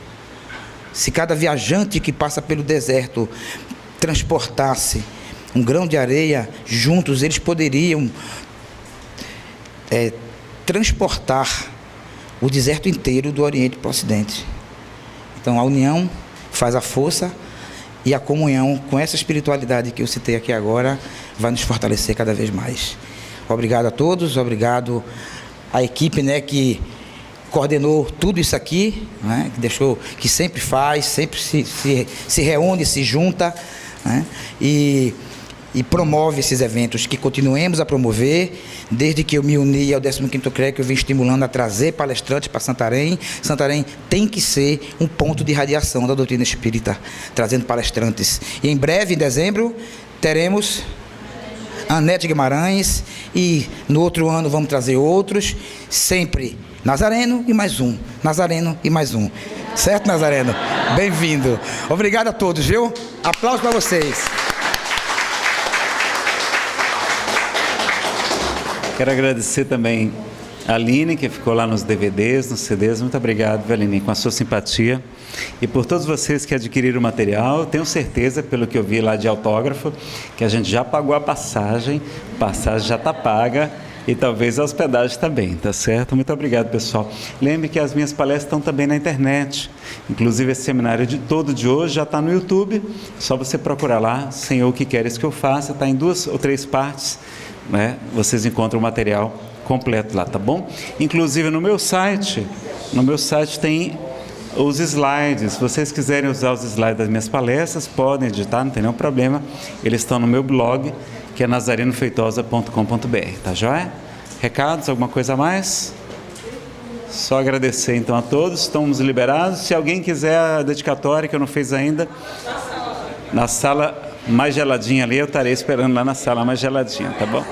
Se cada viajante que passa pelo deserto transportasse um grão de areia, juntos eles poderiam transportar o deserto inteiro do Oriente para o Ocidente. Então a união faz a força, e a comunhão com essa espiritualidade que eu citei aqui agora vai nos fortalecer cada vez mais. Obrigado a todos, obrigado à equipe, né, que coordenou tudo isso aqui, né? Que sempre faz, sempre se reúne, se junta, né? E promove esses eventos, que continuemos a promover. Desde que eu me uni ao 15º CREA, que eu vim estimulando a trazer palestrantes para Santarém. Santarém tem que ser um ponto de radiação da doutrina espírita, trazendo palestrantes. E em breve, em dezembro, teremos Anete Guimarães, e no outro ano vamos trazer outros, sempre Nazareno e mais um, Nazareno e mais um. Certo, Nazareno? Bem-vindo. Obrigado a todos, viu? Aplausos para vocês. Quero agradecer também a Aline, que ficou lá nos DVDs, nos CDs. Muito obrigado, Aline, com a sua simpatia. E por todos vocês que adquiriram o material, tenho certeza, pelo que eu vi lá de autógrafo, que a gente já pagou a passagem já está paga, e talvez a hospedagem também, tá certo? Muito obrigado, pessoal. Lembre que as minhas palestras estão também na internet. Inclusive, esse seminário de hoje já está no YouTube. Só você procurar lá, Senhor, o que queres que eu faça? Está em 2 ou 3 partes, né? Vocês encontram o material completo lá, tá bom? Inclusive no meu site tem os slides. Se vocês quiserem usar os slides das minhas palestras, podem editar, não tem nenhum problema. Eles estão no meu blog, que é nazarenofeitosa.com.br, tá joia? Recados, alguma coisa a mais? Só agradecer então a todos, estamos liberados. Se alguém quiser a dedicatória, que eu não fiz ainda, na sala mais geladinha ali, eu estarei esperando lá na sala mais geladinha, tá bom?